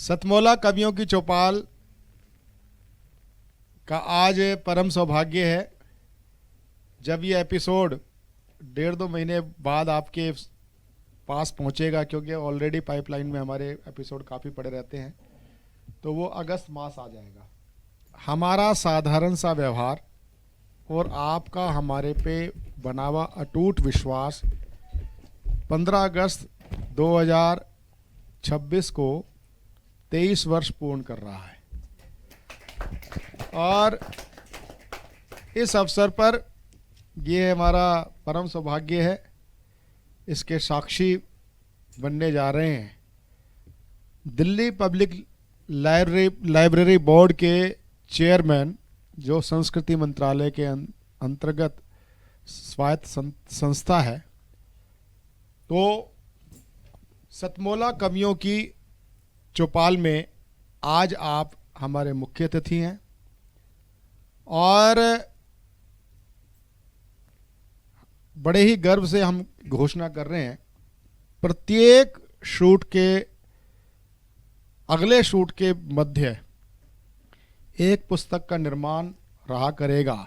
सतमोला कवियों की चौपाल का आज परम सौभाग्य है जब ये एपिसोड 1.5-2 महीने बाद आपके पास पहुंचेगा, क्योंकि ऑलरेडी पाइपलाइन में हमारे एपिसोड काफ़ी पड़े रहते हैं, तो वो अगस्त मास आ जाएगा। हमारा साधारण सा व्यवहार और आपका हमारे पे बना हुआ अटूट विश्वास 15 अगस्त 2026 को 23 वर्ष पूर्ण कर रहा है। और इस अवसर पर ये हमारा परम सौभाग्य है, इसके साक्षी बनने जा रहे हैं दिल्ली पब्लिक लाइब्रेरी बोर्ड के चेयरमैन, जो संस्कृति मंत्रालय के अंतर्गत स्वायत्त संस्था है। तो सतमोला कवियों की चौपाल में आज आप हमारे मुख्य अतिथि हैं और बड़े ही गर्व से हम घोषणा कर रहे हैं, प्रत्येक शूट के अगले शूट के मध्य एक पुस्तक का निर्माण रहा करेगा।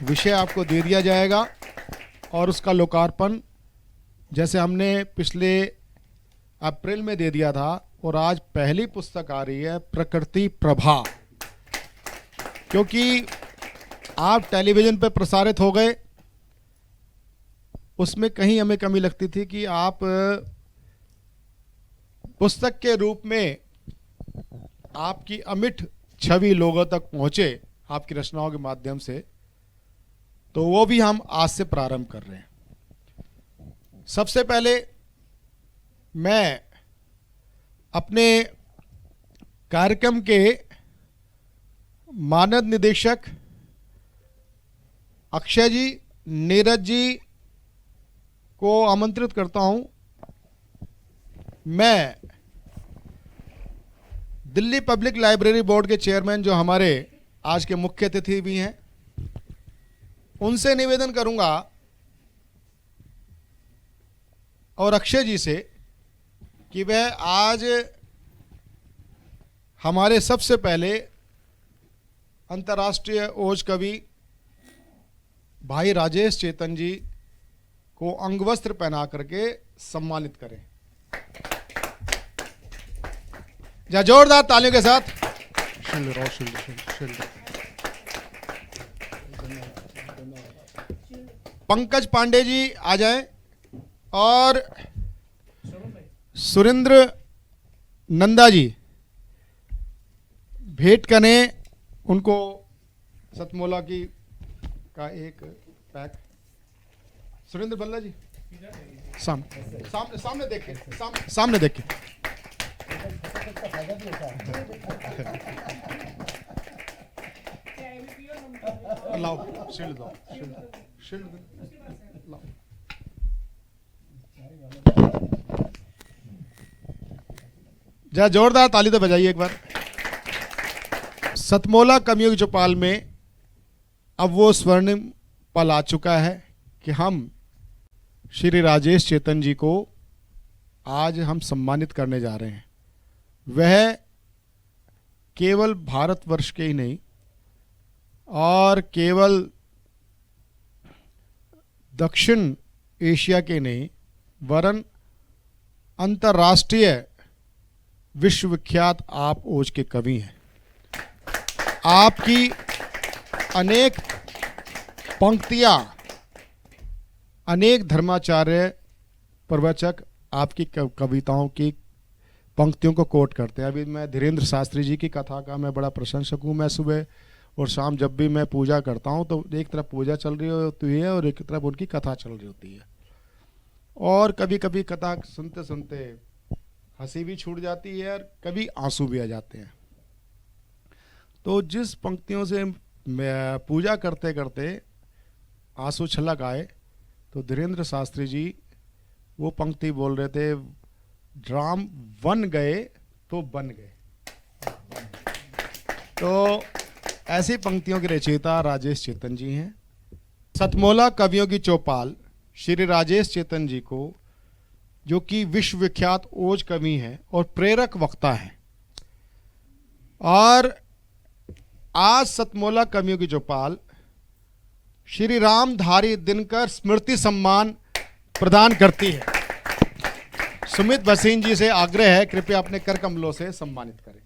विषय आपको दे दिया जाएगा और उसका लोकार्पण जैसे हमने पिछले अप्रैल में दे दिया था, और आज पहली पुस्तक आ रही है प्रकृति प्रभा। क्योंकि आप टेलीविज़न पर प्रसारित हो गए, उसमें कहीं हमें कमी लगती थी कि आप पुस्तक के रूप में आपकी अमिट छवि लोगों तक पहुंचे आपकी रचनाओं के माध्यम से। तो वो भी हम आज से प्रारंभ कर रहे हैं। सबसे पहले मैं अपने कार्यक्रम के मानद निदेशक अक्षय जी, नीरज जी को आमंत्रित करता हूं। मैं दिल्ली पब्लिक लाइब्रेरी बोर्ड के चेयरमैन, जो हमारे आज के मुख्य अतिथि भी हैं, उनसे निवेदन करूंगा और अक्षय जी से कि वह आज हमारे सबसे पहले अंतर्राष्ट्रीय ओज कवि भाई राजेश चेतन जी को अंगवस्त्र पहना करके सम्मानित करें। जा जोरदार तालियों के साथ। पंकज पांडे जी आ जाएं और सुरेंद्र नंदा जी भेंट करें उनको सतमोला की का एक पैक। सुरेंद्र बल्ला जी सामने देख के, सामने देख के। लाओ शील्ड दो, शील्ड लाओ। जरा जोरदार ताली तो बजाइए एक बार। सतमोला कवियों की चौपाल में अब वो स्वर्णिम पल आ चुका है कि हम श्री राजेश चेतन जी को आज हम सम्मानित करने जा रहे हैं। वह केवल भारतवर्ष के ही नहीं और केवल दक्षिण एशिया के नहीं, वरन अंतर्राष्ट्रीय विश्वविख्यात आप ओज के कवि हैं। आपकी अनेक पंक्तियां, अनेक धर्माचार्य प्रवचक आपकी कविताओं की पंक्तियों को कोट करते हैं। अभी मैं धीरेन्द्र शास्त्री जी की कथा का मैं बड़ा प्रशंसक हूँ। मैं सुबह और शाम जब भी मैं पूजा करता हूँ तो एक तरफ पूजा चल रही होती है और एक तरफ उनकी कथा चल रही होती है, और कभी कभी कथा सुनते सुनते हंसी भी छूट जाती है और कभी आंसू भी आ जाते हैं। तो जिस पंक्तियों से मैं पूजा करते करते आंसू छलक आए, तो धीरेन्द्र शास्त्री जी वो पंक्ति बोल रहे थे, राम वन गए तो बन गए। तो ऐसी पंक्तियों के रचयिता राजेश चेतन जी हैं। सतमोला कवियों की चौपाल श्री राजेश चेतन जी को जो कि विश्वविख्यात ओज कवि हैं और प्रेरक वक्ता हैं। और आज सतमोला कवियों की चौपाल श्री रामधारी दिनकर स्मृति सम्मान प्रदान करती है। सुमित भसीन जी से आग्रह है, कृपया अपने कर कमलों से सम्मानित करें।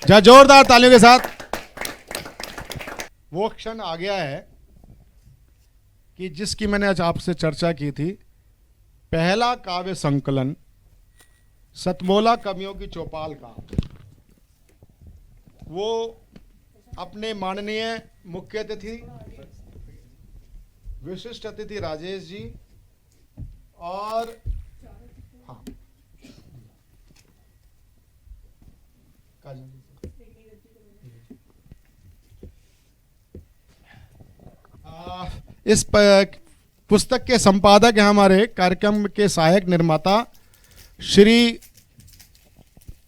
जरा जोरदार तालियों के साथ। वो क्षण आ गया है कि जिसकी मैंने आज आपसे चर्चा की थी। पहला काव्य संकलन सतमोला कवियों की चौपाल का, वो अपने माननीय मुख्य अतिथि विशिष्ट अतिथि राजेश जी और इस पुस्तक के संपादक हैं हमारे कार्यक्रम के सहायक निर्माता श्री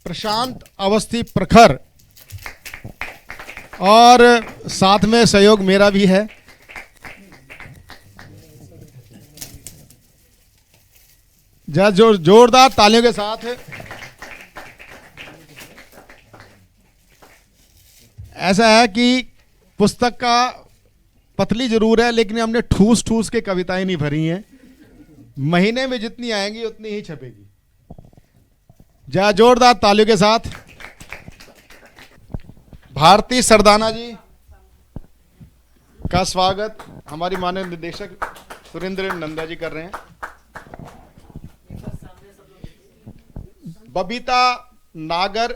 प्रशांत अवस्थी प्रखर, और साथ में सहयोग मेरा भी है। जरा जोरदार तालियों के साथ। ऐसा है कि पुस्तक का पतली जरूर है, लेकिन हमने ठूस ठूस के कविताएं नहीं भरी हैं। महीने में जितनी आएंगी उतनी ही छपेगी। जरा जोरदार तालियों के साथ। भारती सरदाना जी का स्वागत हमारी माननीय निर्देशक सुरेंद्र नंदा जी कर रहे हैं। बबीता नागर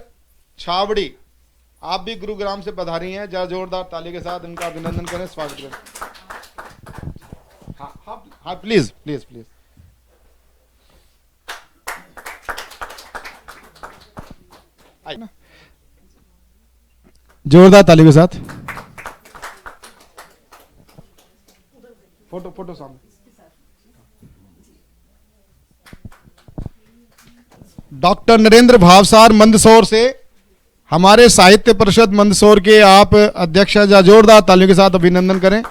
छावड़ी, आप भी गुरुग्राम से पधारी हैं। जरा जोरदार ताली के साथ उनका अभिनंदन करें, स्वागत करें। हाँ प्लीज प्लीज प्लीज। जोरदार ताली के साथ। फोटो फोटो सामने। डॉक्टर नरेंद्र भावसार मंदसौर से, हमारे साहित्य परिषद मंदसौर के आप अध्यक्ष हैं। जोरदार तालियों के साथ अभिनंदन करें।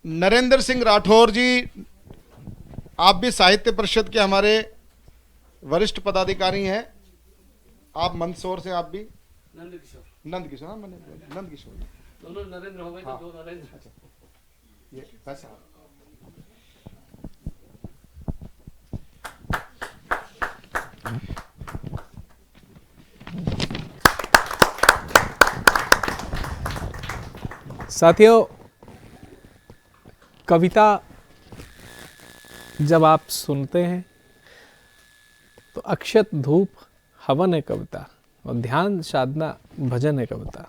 नरेंद्र सिंह राठौर जी, आप भी साहित्य परिषद के हमारे वरिष्ठ पदाधिकारी हैं। आप मंदसौर से, आप भी नंद किशोर दोनों नरेंद्र हो गए। हाँ। तो दो नरेंद्र। अच्छा, ये वैसा। साथियों, कविता जब आप सुनते हैं तो अक्षत धूप हवन है कविता, और ध्यान साधना भजन है कविता।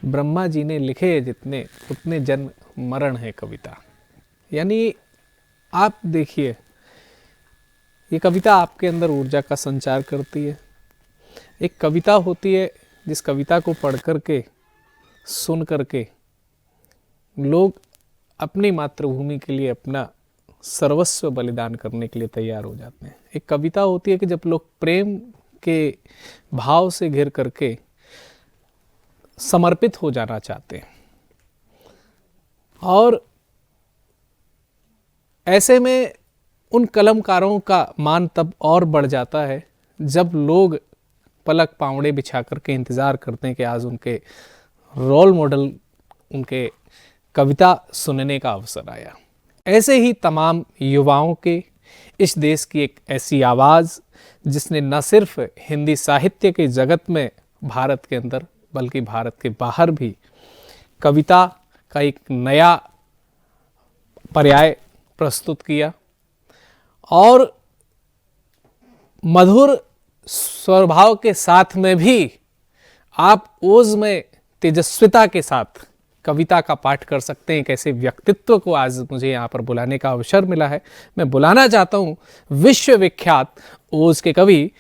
ब्रह्मा जी ने लिखे जितने उतने जन्म मरण है कविता। यानी आप देखिए, ये कविता आपके अंदर ऊर्जा का संचार करती है। एक कविता होती है जिस कविता को पढ़ करके, सुन करके लोग अपनी मातृभूमि के लिए अपना सर्वस्व बलिदान करने के लिए तैयार हो जाते हैं। एक कविता होती है कि जब लोग प्रेम के भाव से घिर करके समर्पित हो जाना चाहते हैं। और ऐसे में उन कलमकारों का मान तब और बढ़ जाता है जब लोग पलक पावड़े बिछा करके इंतज़ार करते हैं कि आज उनके रोल मॉडल, उनके कविता सुनने का अवसर आया। ऐसे ही तमाम युवाओं के इस देश की एक ऐसी आवाज़ जिसने न सिर्फ हिंदी साहित्य के जगत में भारत के अंदर बल्कि भारत के बाहर भी कविता का एक नया पर्याय प्रस्तुत किया, और मधुर स्वभाव के साथ में भी आप ओज में तेजस्विता के साथ कविता का पाठ कर सकते हैं। एक ऐसे व्यक्तित्व को आज मुझे यहाँ पर बुलाने का अवसर मिला है। मैं बुलाना चाहता हूँ विश्वविख्यात ओज के कवि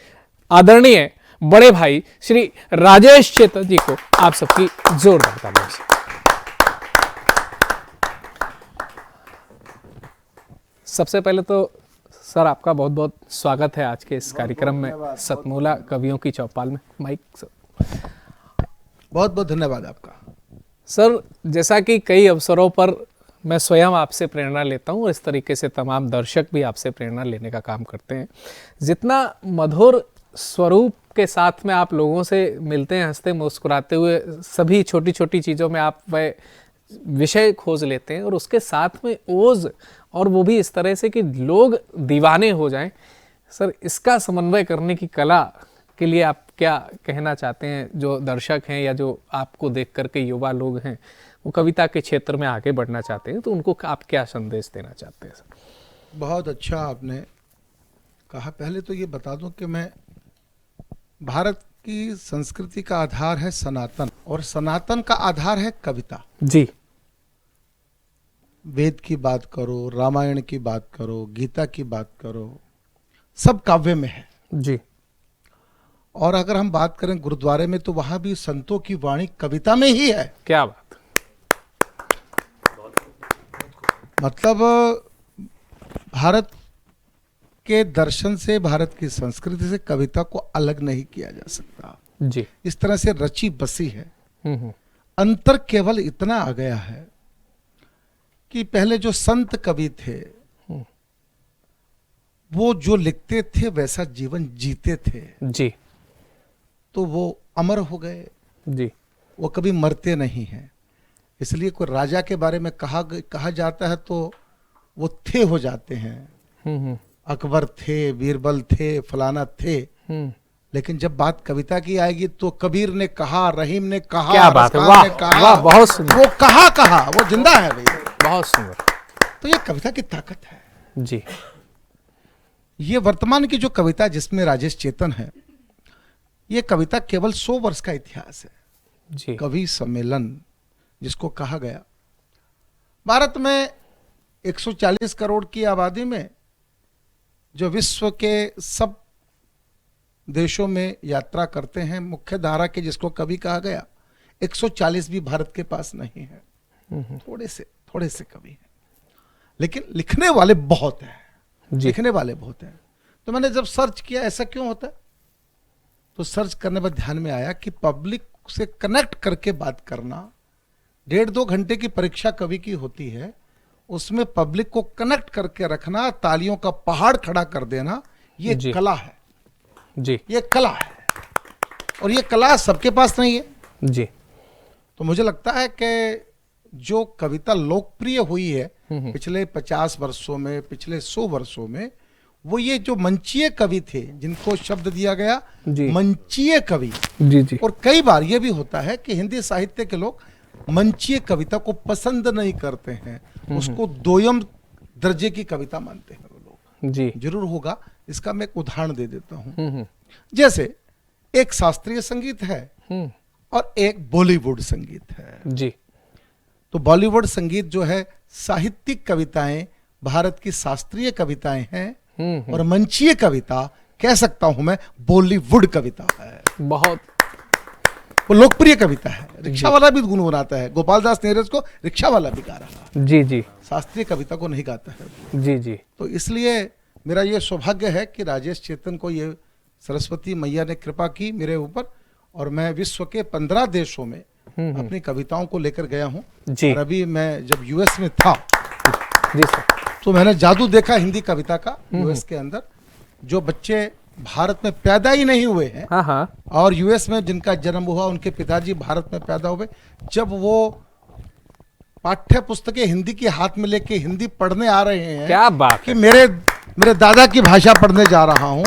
आदरणीय बड़े भाई श्री राजेश चेतन जी को। आप सबकी जोरदार तालियों से। सबसे पहले तो सर आपका बहुत बहुत स्वागत है आज के इस कार्यक्रम में सतमूला कवियों की चौपाल में। Mike sir. बहुत बहुत धन्यवाद आपका। सर जैसा कि कई अवसरों पर मैं स्वयं आपसे प्रेरणा लेता हूँ और इस तरीके से तमाम दर्शक भी आपसे प्रेरणा लेने का काम करते हैं। जितना मधुर स्वरूप के साथ में आप लोगों से मिलते हैं, हंसते मुस्कुराते हुए, सभी छोटी छोटी चीज़ों में आप वह विषय खोज लेते हैं और उसके साथ में ओज, और वो भी इस तरह से कि लोग दीवाने हो जाएं। सर इसका समन्वय करने की कला के लिए आप क्या कहना चाहते हैं? जो दर्शक हैं या जो आपको देख करके युवा लोग हैं वो कविता के क्षेत्र में आगे बढ़ना चाहते हैं, तो उनको आप क्या संदेश देना चाहते हैं सर? बहुत अच्छा आपने कहा। पहले तो ये बता दूं कि मैं भारत की संस्कृति का आधार है सनातन, और सनातन का आधार है कविता। जी। वेद की बात करो, रामायण की बात करो, गीता की बात करो, सब काव्य में है। जी। और अगर हम बात करें गुरुद्वारे में तो वहां भी संतों की वाणी कविता में ही है। क्या बात। मतलब भारत के दर्शन से, भारत की संस्कृति से कविता को अलग नहीं किया जा सकता। जी। इस तरह से रची बसी है। अंतर केवल इतना आ गया है कि पहले जो संत कवि थे वो जो लिखते थे वैसा जीवन जीते थे। जी। तो वो अमर हो गए। जी। वो कभी मरते नहीं हैं। इसलिए कोई राजा के बारे में कहा जाता है तो वो थे हो जाते हैं। अकबर थे, बीरबल थे, फलाना थे। लेकिन जब बात कविता की आएगी तो कबीर ने कहा, रहीम ने कहा, क्या बात है, वाह वाह, बहुत सुंदर। वो कहा वो जिंदा है भाई। बहुत सुंदर। तो ये कविता की ताकत है। जी। ये वर्तमान की जो कविता जिसमें राजेश चेतन है, ये कविता केवल 100 वर्ष का इतिहास है। जी। कवि सम्मेलन जिसको कहा गया, भारत में 140 करोड़ की आबादी में जो विश्व के सब देशों में यात्रा करते हैं, मुख्य धारा के जिसको कवि कहा गया, 140 भी भारत के पास नहीं है। थोड़े से कवि हैं, लेकिन लिखने वाले बहुत हैं। लिखने वाले बहुत हैं। तो मैंने जब सर्च किया ऐसा क्यों होता है, तो सर्च करने पर ध्यान में आया कि पब्लिक से कनेक्ट करके बात करना, 1.5-2 घंटे की परीक्षा कवि की होती है, उसमें पब्लिक को कनेक्ट करके रखना, तालियों का पहाड़ खड़ा कर देना, ये कला है। जी। ये कला है, और ये कला सबके पास नहीं है। जी। तो मुझे लगता है कि जो कविता लोकप्रिय हुई है पिछले 50 वर्षों में, पिछले 100 वर्षों में, वो ये जो मंचीय कवि थे, जिनको शब्द दिया गया मंचीय कवि। जी। जी। और कई बार ये भी होता है कि हिंदी साहित्य के लोग मंचीय कविता को पसंद नहीं करते हैं, उसको दोयम दर्जे की कविता मानते हैं वो लोग। जी। जरूर होगा। इसका मैं एक उदाहरण दे देता हूं। जैसे एक शास्त्रीय संगीत है और एक बॉलीवुड संगीत है। जी। तो बॉलीवुड संगीत जो है साहित्यिक कविताएं, भारत की शास्त्रीय कविताएं हैं, और मंचीय कविता कह सकता हूं मैं बॉलीवुड कविता है। बहुत वो लोकप्रिय कविता है। रिक्शा वाला भी गुनगुनाता है, गोपाल दास नीरज को रिक्शा वाला भी गा रहा है। जी। जी। शास्त्रीय कविता को नहीं गाता है। जी। जी। तो इसलिए मेरा ये सौभाग्य है कि राजेश चेतन को ये सरस्वती मैया ने कृपा की मेरे ऊपर, और मैं विश्व के 15 देशों में अपनी कविताओं को लेकर गया हूँ। और अभी मैं जब यूएस में था जी सर, तो मैंने जादू देखा हिंदी कविता का यूएस के अंदर। जो बच्चे भारत में पैदा ही नहीं हुए हैं, हाँ हाँ, और यूएस में जिनका जन्म हुआ, उनके पिताजी भारत में पैदा हुए, जब वो पाठ्य पुस्तकें हिंदी के हाथ में लेके हिंदी पढ़ने आ रहे हैं, क्या बात कि मेरे दादा की भाषा पढ़ने जा रहा हूँ,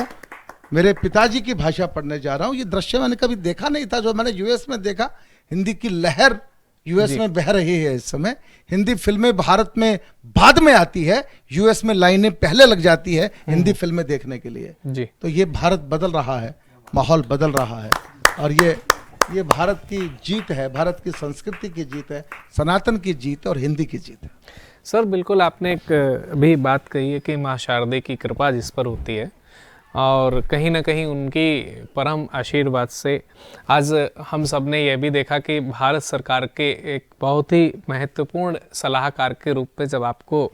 मेरे पिताजी की भाषा पढ़ने जा रहा हूँ, ये दृश्य मैंने कभी देखा नहीं था। जो मैंने यूएस में देखा, हिंदी की लहर यूएस में बह रही है इस समय। हिंदी फिल्में भारत में बाद में आती है, यूएस में लाइनें पहले लग जाती है हिंदी फिल्में देखने के लिए जी। तो ये भारत बदल रहा है, माहौल बदल रहा है, और ये भारत की जीत है, भारत की संस्कृति की जीत है, सनातन की जीत है और हिंदी की जीत है। सर बिल्कुल, आपने एक भी बात कही है कि माँ शारदे की कृपा जिस पर होती है, और कहीं ना कहीं उनकी परम आशीर्वाद से आज हम सब ने यह भी देखा कि भारत सरकार के एक बहुत ही महत्वपूर्ण सलाहकार के रूप में जब आपको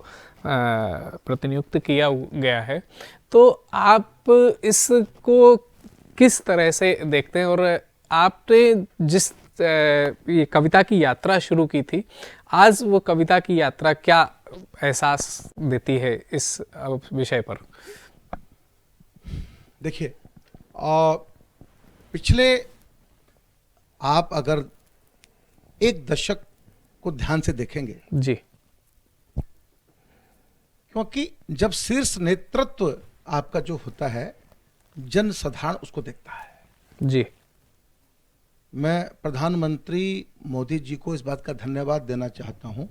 प्रतिनियुक्त किया गया है, तो आप इसको किस तरह से देखते हैं? और आपने जिस ये कविता की यात्रा शुरू की थी, आज वो कविता की यात्रा क्या एहसास देती है इस विषय पर? देखिए, पिछले आप अगर एक दशक को ध्यान से देखेंगे जी, क्योंकि जब शीर्ष नेतृत्व आपका जो होता है, जन साधारण उसको देखता है। जी, मैं प्रधानमंत्री मोदी जी को इस बात का धन्यवाद देना चाहता हूं।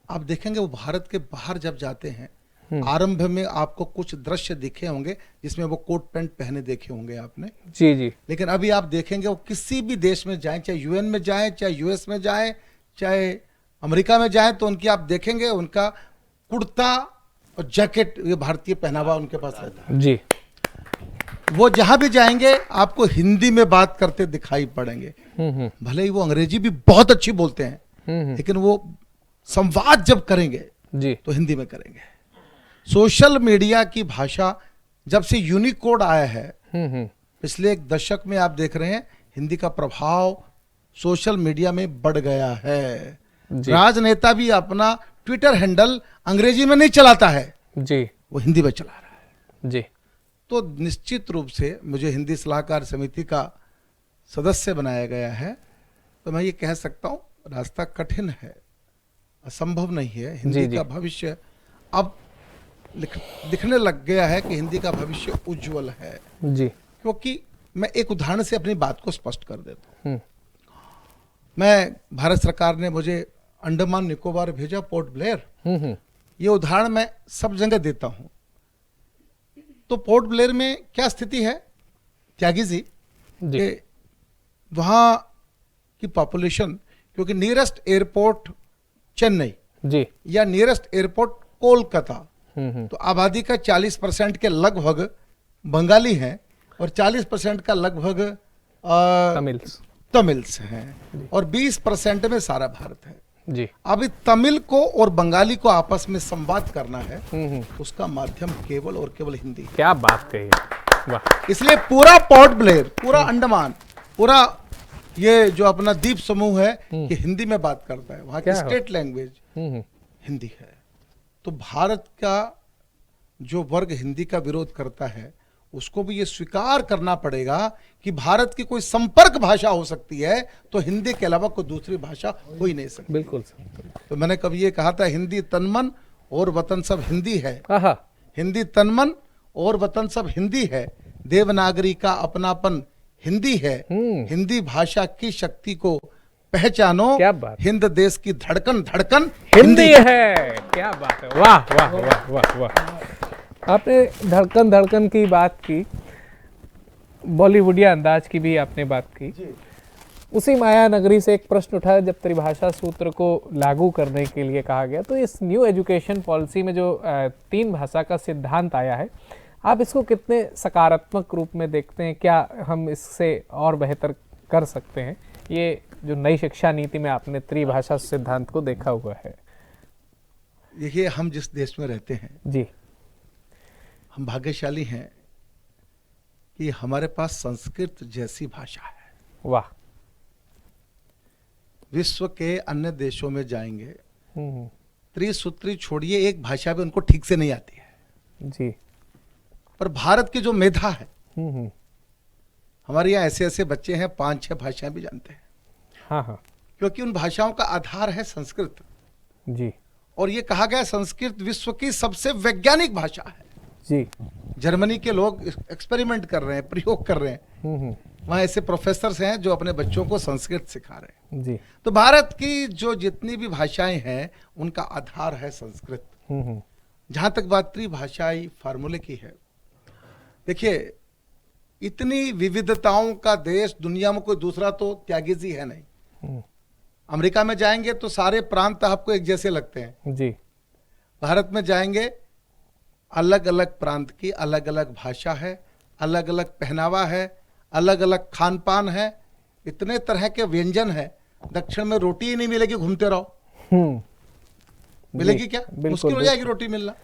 आप देखेंगे वो भारत के बाहर जब जाते हैं, आरंभ में आपको कुछ दृश्य दिखे होंगे जिसमें वो कोट पैंट पहने देखे होंगे आपने। जी जी, लेकिन अभी आप देखेंगे वो किसी भी देश में जाएं, चाहे यूएन में जाएं, चाहे यूएस में जाएं, चाहे अमेरिका में जाएं, तो उनकी आप देखेंगे उनका कुर्ता और जैकेट, ये भारतीय पहनावा उनके पास रहता है। जी, वो जहां भी जाएंगे आपको हिंदी में बात करते दिखाई पड़ेंगे। भले ही वो अंग्रेजी भी बहुत अच्छी बोलते हैं, लेकिन वो संवाद जब करेंगे जी, तो हिंदी में करेंगे। सोशल मीडिया की भाषा जब से यूनिकोड आया है, पिछले एक दशक में आप देख रहे हैं हिंदी का प्रभाव सोशल मीडिया में बढ़ गया है। राजनेता भी अपना ट्विटर हैंडल अंग्रेजी में नहीं चलाता है जी, वो हिंदी में चला रहा है। जी, तो निश्चित रूप से मुझे हिंदी सलाहकार समिति का सदस्य बनाया गया है, तो मैं ये कह सकता हूँ रास्ता कठिन है, असंभव नहीं है। हिंदी का भविष्य अब दिखने लग गया है कि हिंदी का भविष्य उज्जवल है। जी, क्योंकि मैं एक उदाहरण से अपनी बात को स्पष्ट कर देता हूँ। मैं, भारत सरकार ने मुझे अंडमान निकोबार भेजा, पोर्ट ब्लेयर। ये उदाहरण मैं सब जगह देता हूँ। तो पोर्ट ब्लेयर में क्या स्थिति है त्यागी जी, कि वहाँ की पॉपुलेशन, क्योंकि नियरेस्ट एयरपोर्ट चेन्नई जी, या नियरेस्ट एयरपोर्ट कोलकाता, तो आबादी का 40% के लगभग बंगाली हैं और 40% का लगभग तमिल्स हैं और 20% में सारा भारत है। जी, अभी तमिल को और बंगाली को आपस में संवाद करना है, उसका माध्यम केवल और केवल हिंदी। क्या बात कही है, वाह। इसलिए पूरा पोर्ट ब्लेयर, पूरा अंडमान, पूरा ये जो अपना द्वीप समूह है कि हिंदी में बात करता है, वहां की स्टेट लैंग्वेज हिंदी है। तो भारत का जो वर्ग हिंदी का विरोध करता है, उसको भी ये स्वीकार करना पड़ेगा कि भारत की कोई संपर्क भाषा हो सकती है तो हिंदी के अलावा कोई दूसरी भाषा हो ही नहीं सकती। बिल्कुल। तो मैंने कभी ये कहा था, हिंदी तनमन और वतन सब हिंदी है। हिंदी तनमन और वतन सब हिंदी है, देवनागरी का अपनापन हिंदी है। हिंदी भाषा की शक्ति को पहचानो, क्या बात, हिंद देश की धड़कन धड़कन हिंदी है। क्या बात है, वाह वाह वाह वाह वाह। आपने धड़कन धड़कन की बात की, बॉलीवुडिया अंदाज की भी आपने बात की। उसी माया नगरी से एक प्रश्न उठा जब त्रिभाषा सूत्र को लागू करने के लिए कहा गया, तो इस न्यू एजुकेशन पॉलिसी में जो 3 भाषा का सिद्धांत आया है, आप इसको कितने सकारात्मक रूप में देखते हैं? क्या हम इससे और बेहतर कर सकते हैं? ये जो नई शिक्षा नीति में आपने त्रिभाषा सिद्धांत को देखा हुआ है। देखिए, हम जिस देश में रहते हैं जी, हम भाग्यशाली हैं कि हमारे पास संस्कृत जैसी भाषा है। वाह। विश्व के अन्य देशों में जाएंगे, त्रिसूत्री छोड़िए, एक भाषा भी उनको ठीक से नहीं आती है जी। पर भारत की जो मेधा है, हमारे यहाँ ऐसे ऐसे बच्चे हैं 5-6 भाषाएं भी जानते हैं। हाँ, क्योंकि उन भाषाओं का आधार है संस्कृत जी। और ये कहा गया संस्कृत विश्व की सबसे वैज्ञानिक भाषा है जी। जर्मनी के लोग एक्सपेरिमेंट कर रहे हैं, प्रयोग कर रहे हैं। वहाँ ऐसे प्रोफेसर्स हैं जो अपने बच्चों को संस्कृत सिखा रहे हैं। जी। तो भारत की जो जितनी भी भाषाएं हैं उनका आधार है संस्कृत। जहां तक बात त्रिभाषाई फार्मूले की है, देखिए, इतनी विविधताओं का देश दुनिया में कोई दूसरा तो त्यागी जी है नहीं। अमेरिका में जाएंगे तो सारे प्रांत आपको एक जैसे लगते हैं जी। भारत में जाएंगे, अलग अलग प्रांत की अलग अलग भाषा है, अलग अलग पहनावा है, अलग अलग खान पान है, इतने तरह के व्यंजन है। दक्षिण में रोटी ही नहीं मिलेगी, घूमते रहो। मिलेगी क्या? बिल्कुल, मुश्किल हो जाएगी रोटी मिलना।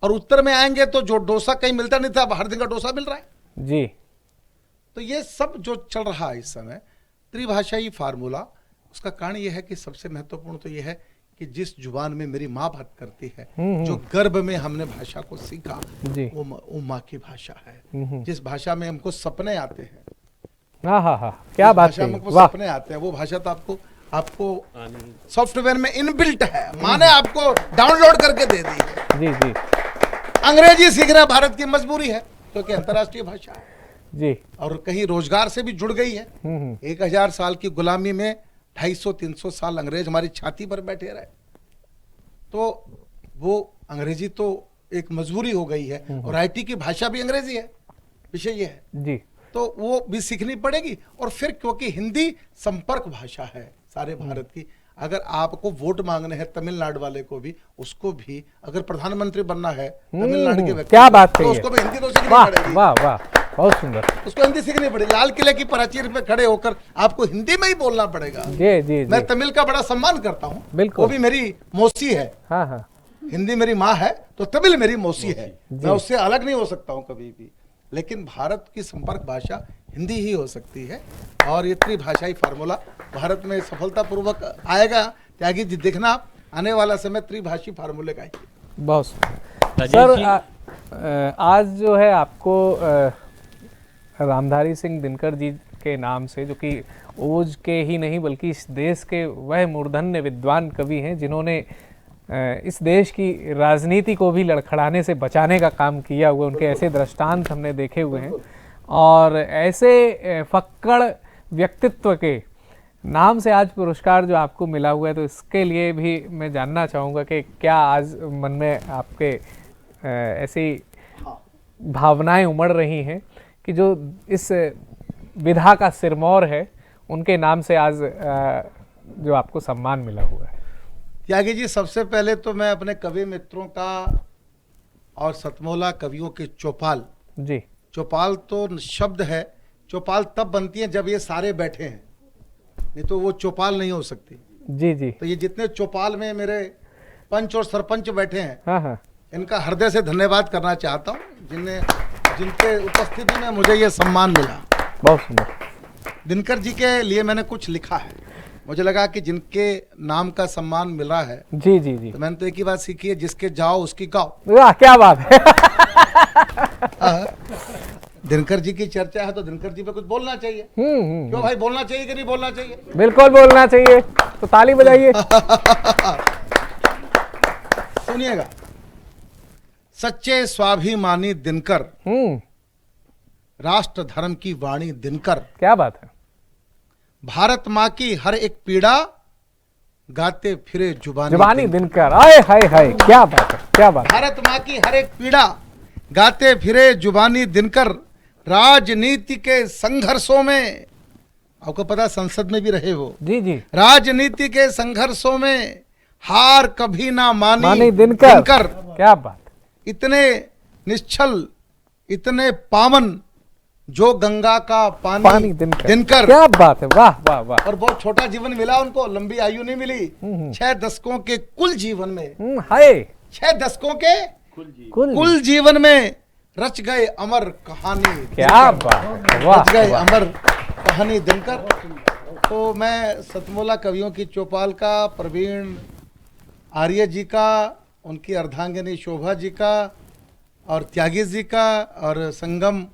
और उत्तर में आएंगे तो जो डोसा कहीं मिलता नहीं था, अब हर दिन का डोसा मिल रहा है। जी। तो ये सब जो चल रहा है इस समय त्रिभाषाई फार्मूला, उसका कारण ये है कि सबसे महत्वपूर्ण तो ये है कि जिस जुबान में मेरी माँ बात करती है, जो गर्भ में हमने भाषा को सीखा, जी। वो माँ की भाषा है। जिस भाषा में हमको सपने आते हैं, हाँ हाँ हाँ, क्या बात भाषा है, में हमको वाह। सपने आते हैं, वो भाषा तो आपको सॉफ्टवेयर में इनबिल्ट है, माँ ने आपको डाउनलोड करके दे दी है। जी जी अंग्रेजी सीखना भारत की मजबूरी है क्योंकि अंतर्राष्ट्रीय भाषा है जी। और कहीं रोजगार से भी जुड़ गई है। 1000 साल की गुलामी में 250-300 साल अंग्रेज हमारी छाती पर बैठे रहे, तो वो अंग्रेजी तो एक मजबूरी हो गई है। और आईटी की भाषा भी अंग्रेजी है, विषय ये है, जी। तो वो भी सीखनी पड़ेगी। और फिर क्योंकि हिंदी संपर्क भाषा है सारे भारत की, अगर आपको वोट मांगने हैं तमिलनाडु वाले को भी, उसको भी अगर प्रधानमंत्री बनना है तमिलनाडु के व्यक्ति क्या को, बात तो है उसको भी हिंदी तो सीखनी वाह पड़ेगी। वाह वाह, बहुत सुंदर। उसको हिंदी सीखनी पड़ेगी। लाल किले की प्राचीर पे खड़े होकर आपको हिंदी में ही बोलना पड़ेगा। जी जी मैं जी, तमिल का बड़ा सम्मान करता हूँ, बिल्कुल। वो भी मेरी मौसी है। हाँ हाँ, हिंदी मेरी माँ है तो तमिल मेरी मौसी है, मैं उससे अलग नहीं हो सकता हूँ कभी भी। लेकिन भारत की संपर्क भाषा हिंदी ही हो सकती है और ये त्रिभाषाई फार्मूला भारत में सफलतापूर्वक आएगा। त्यागी जी देखना, आने वाला समय त्रिभाषी फार्मूले का ही है। बहुत सुंदर। राजेश सर जी, आज जो है आपको रामधारी सिंह दिनकर जी के नाम से, जो कि ओज के ही नहीं बल्कि इस देश के वह मूर्धन्य विद्वान कवि हैं जिन्होंने इस देश की राजनीति को भी लड़खड़ाने से बचाने का काम किया हुआ, उनके ऐसे दृष्टांत हमने देखे हुए हैं। और ऐसे फक्कड़ व्यक्तित्व के नाम से आज पुरस्कार जो आपको मिला हुआ है, तो इसके लिए भी मैं जानना चाहूँगा कि क्या आज मन में आपके ऐसी भावनाएं उमड़ रही हैं कि जो इस विधा का सिरमौर है उनके नाम से आज जो आपको सम्मान मिला हुआ है? त्यागी जी, सबसे पहले तो मैं अपने कवि मित्रों का और सतमोला कवियों के चौपाल, जी। चौपाल तो शब्द है, चौपाल तब बनती है जब ये सारे बैठे हैं, नहीं तो वो चौपाल नहीं हो सकती। जी जी। तो ये जितने चौपाल में मेरे पंच और सरपंच बैठे हैं, हाँ हाँ, इनका हृदय से धन्यवाद करना चाहता हूँ, जिनके उपस्थिति में मुझे ये सम्मान मिला। बहुत सुंदर। दिनकर जी के लिए मैंने कुछ लिखा है, मुझे लगा कि जिनके नाम का सम्मान मिल रहा है, जी जी जी, तो मैंने तो एक ही बात सीखी है, जिसके जाओ उसकी गाओ। वाह क्या बात है। दिनकर जी की चर्चा है तो दिनकर जी पे कुछ बोलना चाहिए। क्यों भाई, बोलना चाहिए कि नहीं बोलना चाहिए? बिल्कुल बोलना चाहिए, तो ताली बजाइए। सुनिएगा, सच्चे स्वाभिमानी दिनकर, राष्ट्र धर्म की वाणी दिनकर, क्या बात है। भारत माँ की हर एक पीड़ा गाते फिरे जुबानी दिनकर, आए हाय हाय, क्या बात है, क्या बात है। भारत माँ की हर एक पीड़ा गाते फिरे जुबानी दिनकर, राजनीति के संघर्षों में, आपको पता संसद में भी रहे वो, जी जी, राजनीति के संघर्षों में हार कभी ना मानी दिनकर, क्या बात। इतने निश्चल, इतने पावन जो गंगा का पानी दिनकर, क्या बात है, वाह वाह वाह। और बहुत छोटा जीवन मिला उनको, लंबी आयु नहीं मिली। 6 दशकों के कुल जीवन में, हाय, 6 दशकों के कुल जीवन में रच गए अमर कहानी। क्या बात है, वाह, रच गए वाह। अमर कहानी दिनकर। तो मैं सतमोला कवियों की चौपाल का, प्रवीण आर्य जी का, उनकी अर्धांगिनी शोभा जी का, और त्यागी जी का, और संगम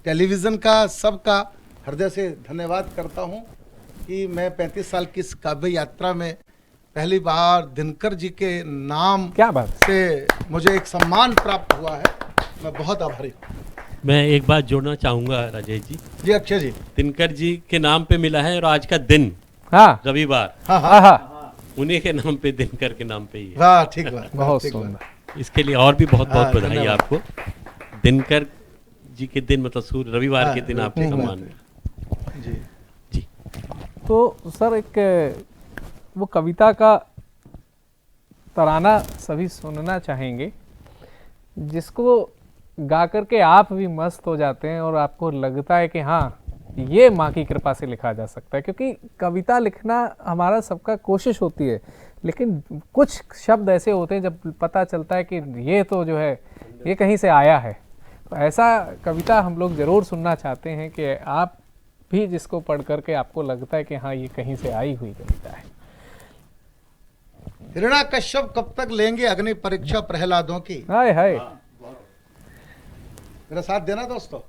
टेलीविज़न का, सबका हृदय से धन्यवाद करता हूं कि मैं 35 साल की इस काव्य यात्रा में पहली बार दिनकर जी के नाम, क्या बात से मुझे एक सम्मान प्राप्त हुआ है। मैं बहुत आभारी हूँ। मैं एक बात जोड़ना चाहूंगा राजेश जी। जी अक्षय जी, दिनकर जी के नाम पे मिला है और आज का दिन, हाँ रविवार, हाँ हाँ हाँ, हाँ, उन्हीं के नाम पे, दिनकर के नाम पे ही है। वाह, ठीक बात, बहुत ठीक बात। सुंदर। इसके लिए और भी बहुत बहुत हाँ, बधाई धन्यवाद। आपको। दिनकर जी के दिन मतलब रविवार हाँ, के दिन आपको ठीक सम्मान बात मिला। जी, जी, तो सर एक वो कविता का तराना सभी सुनना चाहेंगे जिसको गा करके आप भी मस्त हो जाते हैं और आपको लगता है कि हाँ ये माँ की कृपा से लिखा जा सकता है, क्योंकि कविता लिखना हमारा सबका कोशिश होती है, लेकिन कुछ शब्द ऐसे होते हैं जब पता चलता है कि ये तो जो है ये कहीं से आया है। तो ऐसा कविता हम लोग ज़रूर सुनना चाहते हैं कि आप भी जिसको पढ़ करके आपको लगता है कि हाँ ये कहीं से आई हुई कविता है। हिरण्याकश्यप कब तक लेंगे अग्नि परीक्षा प्रहलादों की। हाय हाय। मेरा साथ देना दोस्तों,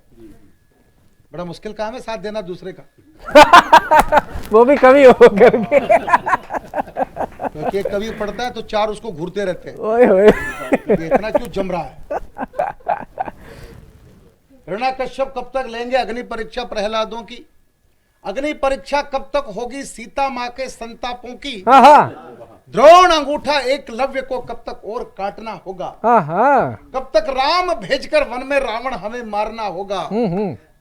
बड़ा मुश्किल काम है साथ देना दूसरे का, वो भी कवि हो करके। क्योंकि एक कवि पढ़ता है तो चार उसको घूरते रहते हैं, ओए ओए। ये इतना क्यों जम रहा है। हिरण्याकश्यप कब तक लेंगे अग्नि परीक्षा प्रहलादों की। अग्नि परीक्षा कब तक होगी सीता माँ के संतापों की। हाँ हाँ द्रोण अंगूठा एकलव्य को कब तक और काटना होगा। हाँ हाँ। कब तक राम भेजकर वन में रावण हमें मारना होगा।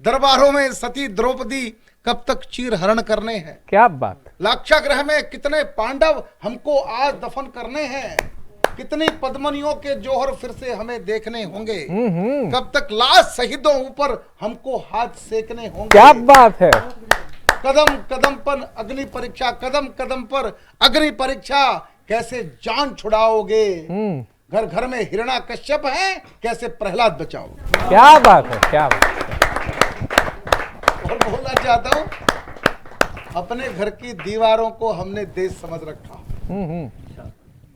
दरबारों में सती द्रौपदी कब तक चीर हरण करने हैं। क्या बात। लाक्षागृह में कितने पांडव हमको आज दफन करने हैं। कितनी पद्मनियों के जोहर फिर से हमें देखने होंगे। कब तक लाश शहीदों ऊपर हमको हाथ सेकने होंगे। क्या बात है। कदम कदम पर अग्नि परीक्षा, कदम कदम पर अग्नि परीक्षा, कैसे जान छुड़ाओगे। घर घर में हिरण्याकश्यप है, कैसे प्रहलाद बचाओगे। क्या बात है, क्या बात है। और बोलना चाहता हूं, अपने घर की दीवारों को हमने देश समझ रखा।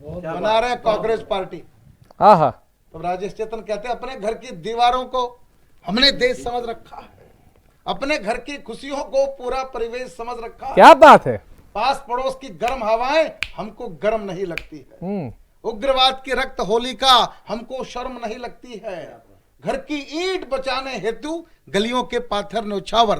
बना रहे कांग्रेस पार्टी। हाँ हाँ। तो राजेश चेतन कहते हैं अपने घर की दीवारों को हमने देश समझ रखा है। अपने घर की खुशियों को पूरा परिवेश समझ रखा है। क्या बात है। पास पड़ोस की गर्म हवाएं हमको गर्म नहीं लगती है। उग्रवाद की रक्त होली का हमको शर्म नहीं लगती है। घर की ईंट बचाने हेतु गलियों के पाथर न्योछावर,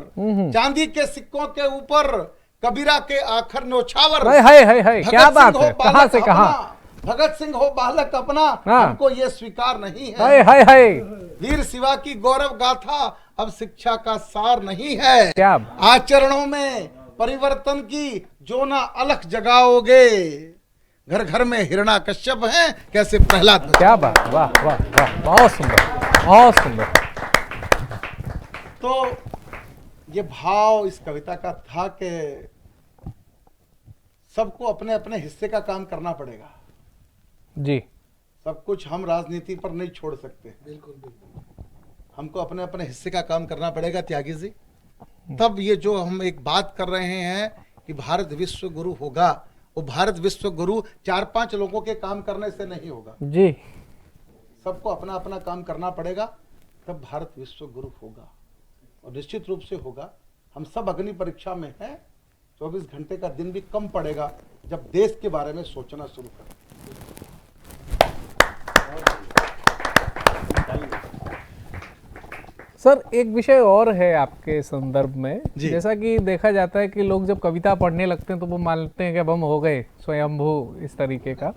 चांदी के सिक्कों के ऊपर कबीरा के आखर न्योछावर। हाय हाय हाय, क्या बात है। कहां से कहां। भगत सिंह हो बालक अपना, हमको ये स्वीकार नहीं है। हाय हाय हाय। वीर शिवा की गौरव गाथा अब शिक्षा का सार नहीं है। क्या आचरणों में परिवर्तन की जो ना अलख जगाओगे। घर घर में हिरण्याकश्यप हैं, कैसे प्रहलाद। क्या बात। वाह वाह वाह, बहुत सुंदर, बहुत सुंदर। तो ये भाव इस कविता का था कि सबको अपने अपने हिस्से का काम करना पड़ेगा जी। सब कुछ हम राजनीति पर नहीं छोड़ सकते। बिल्कुल बिल्कुल, हमको अपने अपने हिस्से का काम करना पड़ेगा त्यागी जी। तब ये जो हम एक बात कर रहे हैं कि भारत विश्व गुरु होगा, वो भारत विश्व गुरु 4-5 लोगों के काम करने से नहीं होगा जी। सबको अपना अपना काम करना पड़ेगा, तब भारत विश्व गुरु होगा। और निश्चित रूप से होगा। हम सब अग्नि परीक्षा में हैं। 24 घंटे का दिन भी कम पड़ेगा जब देश के बारे में सोचना शुरू करें। सर एक विषय और है आपके संदर्भ में, जैसा कि देखा जाता है कि लोग जब कविता पढ़ने लगते हैं तो वो मानते हैं कि अब हम हो गए स्वयंभू, इस तरीके का।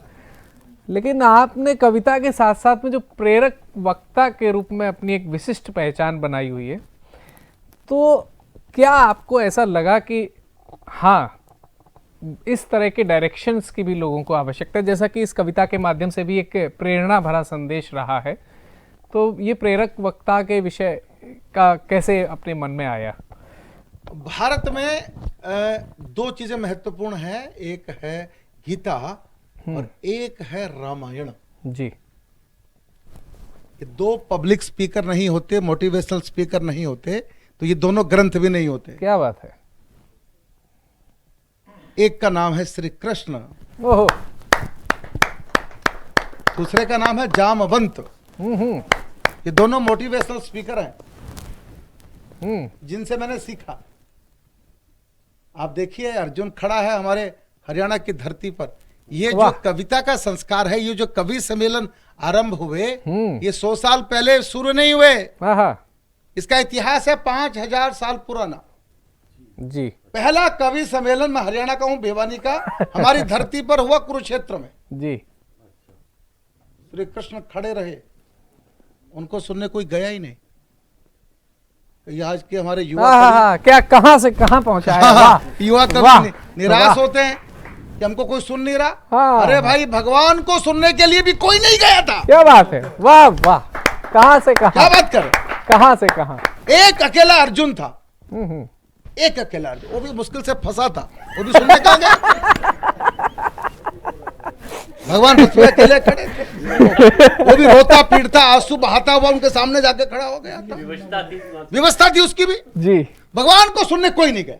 लेकिन आपने कविता के साथ साथ में जो प्रेरक वक्ता के रूप में अपनी एक विशिष्ट पहचान बनाई हुई है, तो क्या आपको ऐसा लगा कि हाँ इस तरह के डायरेक्शंस की भी लोगों को आवश्यकता है, जैसा कि इस कविता के माध्यम से भी एक प्रेरणा भरा संदेश रहा है, तो ये प्रेरक वक्ता के विषय का कैसे अपने मन में आया। भारत में 2 चीजें महत्वपूर्ण हैं, एक है गीता और एक है रामायण जी। ये 2 पब्लिक स्पीकर नहीं होते, मोटिवेशनल स्पीकर नहीं होते, तो ये दोनों ग्रंथ भी नहीं होते। क्या बात है। एक का नाम है श्री कृष्ण, ओहो। दूसरे का नाम है जामवंत। ये दोनों मोटिवेशनल स्पीकर हैं जिनसे मैंने सीखा। आप देखिए अर्जुन खड़ा है हमारे हरियाणा की धरती पर। ये जो कविता का संस्कार है, ये जो कवि सम्मेलन आरंभ हुए, ये 100 साल पहले शुरू नहीं हुए। इसका इतिहास है 5000 साल पुराना जी। पहला कवि सम्मेलन में हरियाणा का हूं, भिवानी का, हमारी धरती पर हुआ कुरुक्षेत्र में जी। श्री कृष्ण खड़े रहे, उनको सुनने कोई गया ही नहीं। तो आज के हमारे युवा क्या कहां से कहां पहुंचा है। युवा कवि निराश होते हैं कि हमको कोई सुन नहीं रहा। अरे भाई, भगवान को सुनने के लिए भी कोई नहीं गया था। क्या बात है। वाह वाह, कहां से कहां। क्या बात कर, कहां से कहां। एक अकेला अर्जुन था एक अकेला अर्जुन, वो भी मुश्किल से फंसा था, वो भी सुनने कहाँ गया। भगवान उसमें अकेले खड़े थे, वो भी रोता पीटता आंसू बहाता हुआ उनके सामने जाके खड़ा हो गया था। व्यवस्था थी उसकी भी, जी भगवान को सुनने कोई नहीं गया।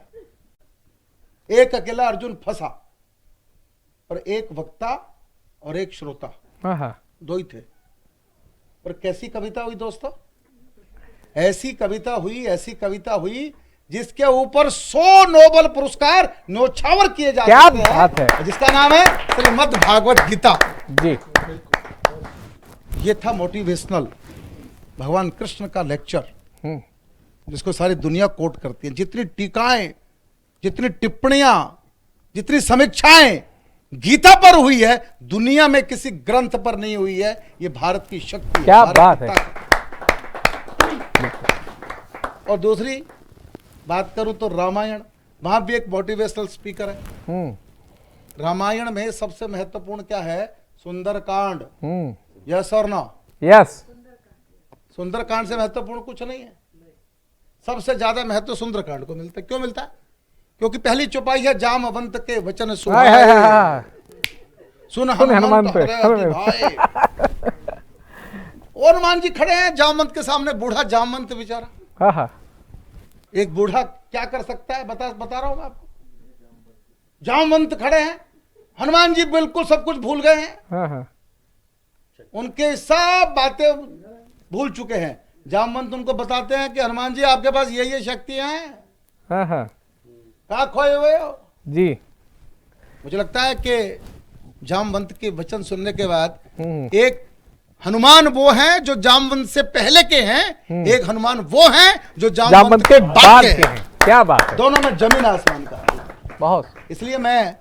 एक अकेला अर्जुन फंसा, पर एक वक्ता और एक श्रोता, हाँ दो ही थे। पर कैसी कविता हुई दोस्तों, ऐसी कविता हुई जिसके ऊपर 100 नोबेल पुरस्कार न्योछावर किए जा क्या सकते बात हैं, है। जिसका नाम है श्रीमद् भागवत गीता। जी ये था मोटिवेशनल भगवान कृष्ण का लेक्चर, जिसको सारी दुनिया कोट करती है। जितनी टीकाएं, जितनी टिप्पणियां, जितनी समीक्षाएं गीता पर हुई है, दुनिया में किसी ग्रंथ पर नहीं हुई है। ये भारत की शक्ति है, क्या भारत बात की है। ताकत। और दूसरी बात करूं तो रामायण, वहां भी एक मोटिवेशनल स्पीकर है। रामायण में सबसे महत्वपूर्ण क्या है, सुंदरकांड। यस और नो? यस। सुंदरकांड से महत्वपूर्ण कुछ नहीं है। सबसे ज्यादा महत्व सुंदरकांड को मिलता है। क्यों मिलता है? क्योंकि पहली चौपाई है जामवंत के वचन सुहाए, सुन हनुमंत हृदय भाए। और हनुमान जी खड़े हैं जामवंत के सामने, बूढ़ा जामवंत बेचारा। एक बूढ़ा क्या कर सकता है, बता रहा हूं मैं आपको। जामवंत खड़े हैं, हनुमान जी बिल्कुल सब कुछ भूल गए हैं, उनके सब बातें भूल चुके हैं। जामवंत उनको बताते हैं कि हनुमान जी आपके पास ये शक्तियां हैं, कहाँ खोए हुए हो जी। मुझे लगता है कि जामवंत के वचन सुनने के बाद एक हनुमान वो हैं जो जामवंत से पहले के हैं, एक हनुमान वो हैं जो जामवंत के बाद के हैं। क्या बात है, दोनों में जमीन आसमान का है। बहुत। इसलिए मैं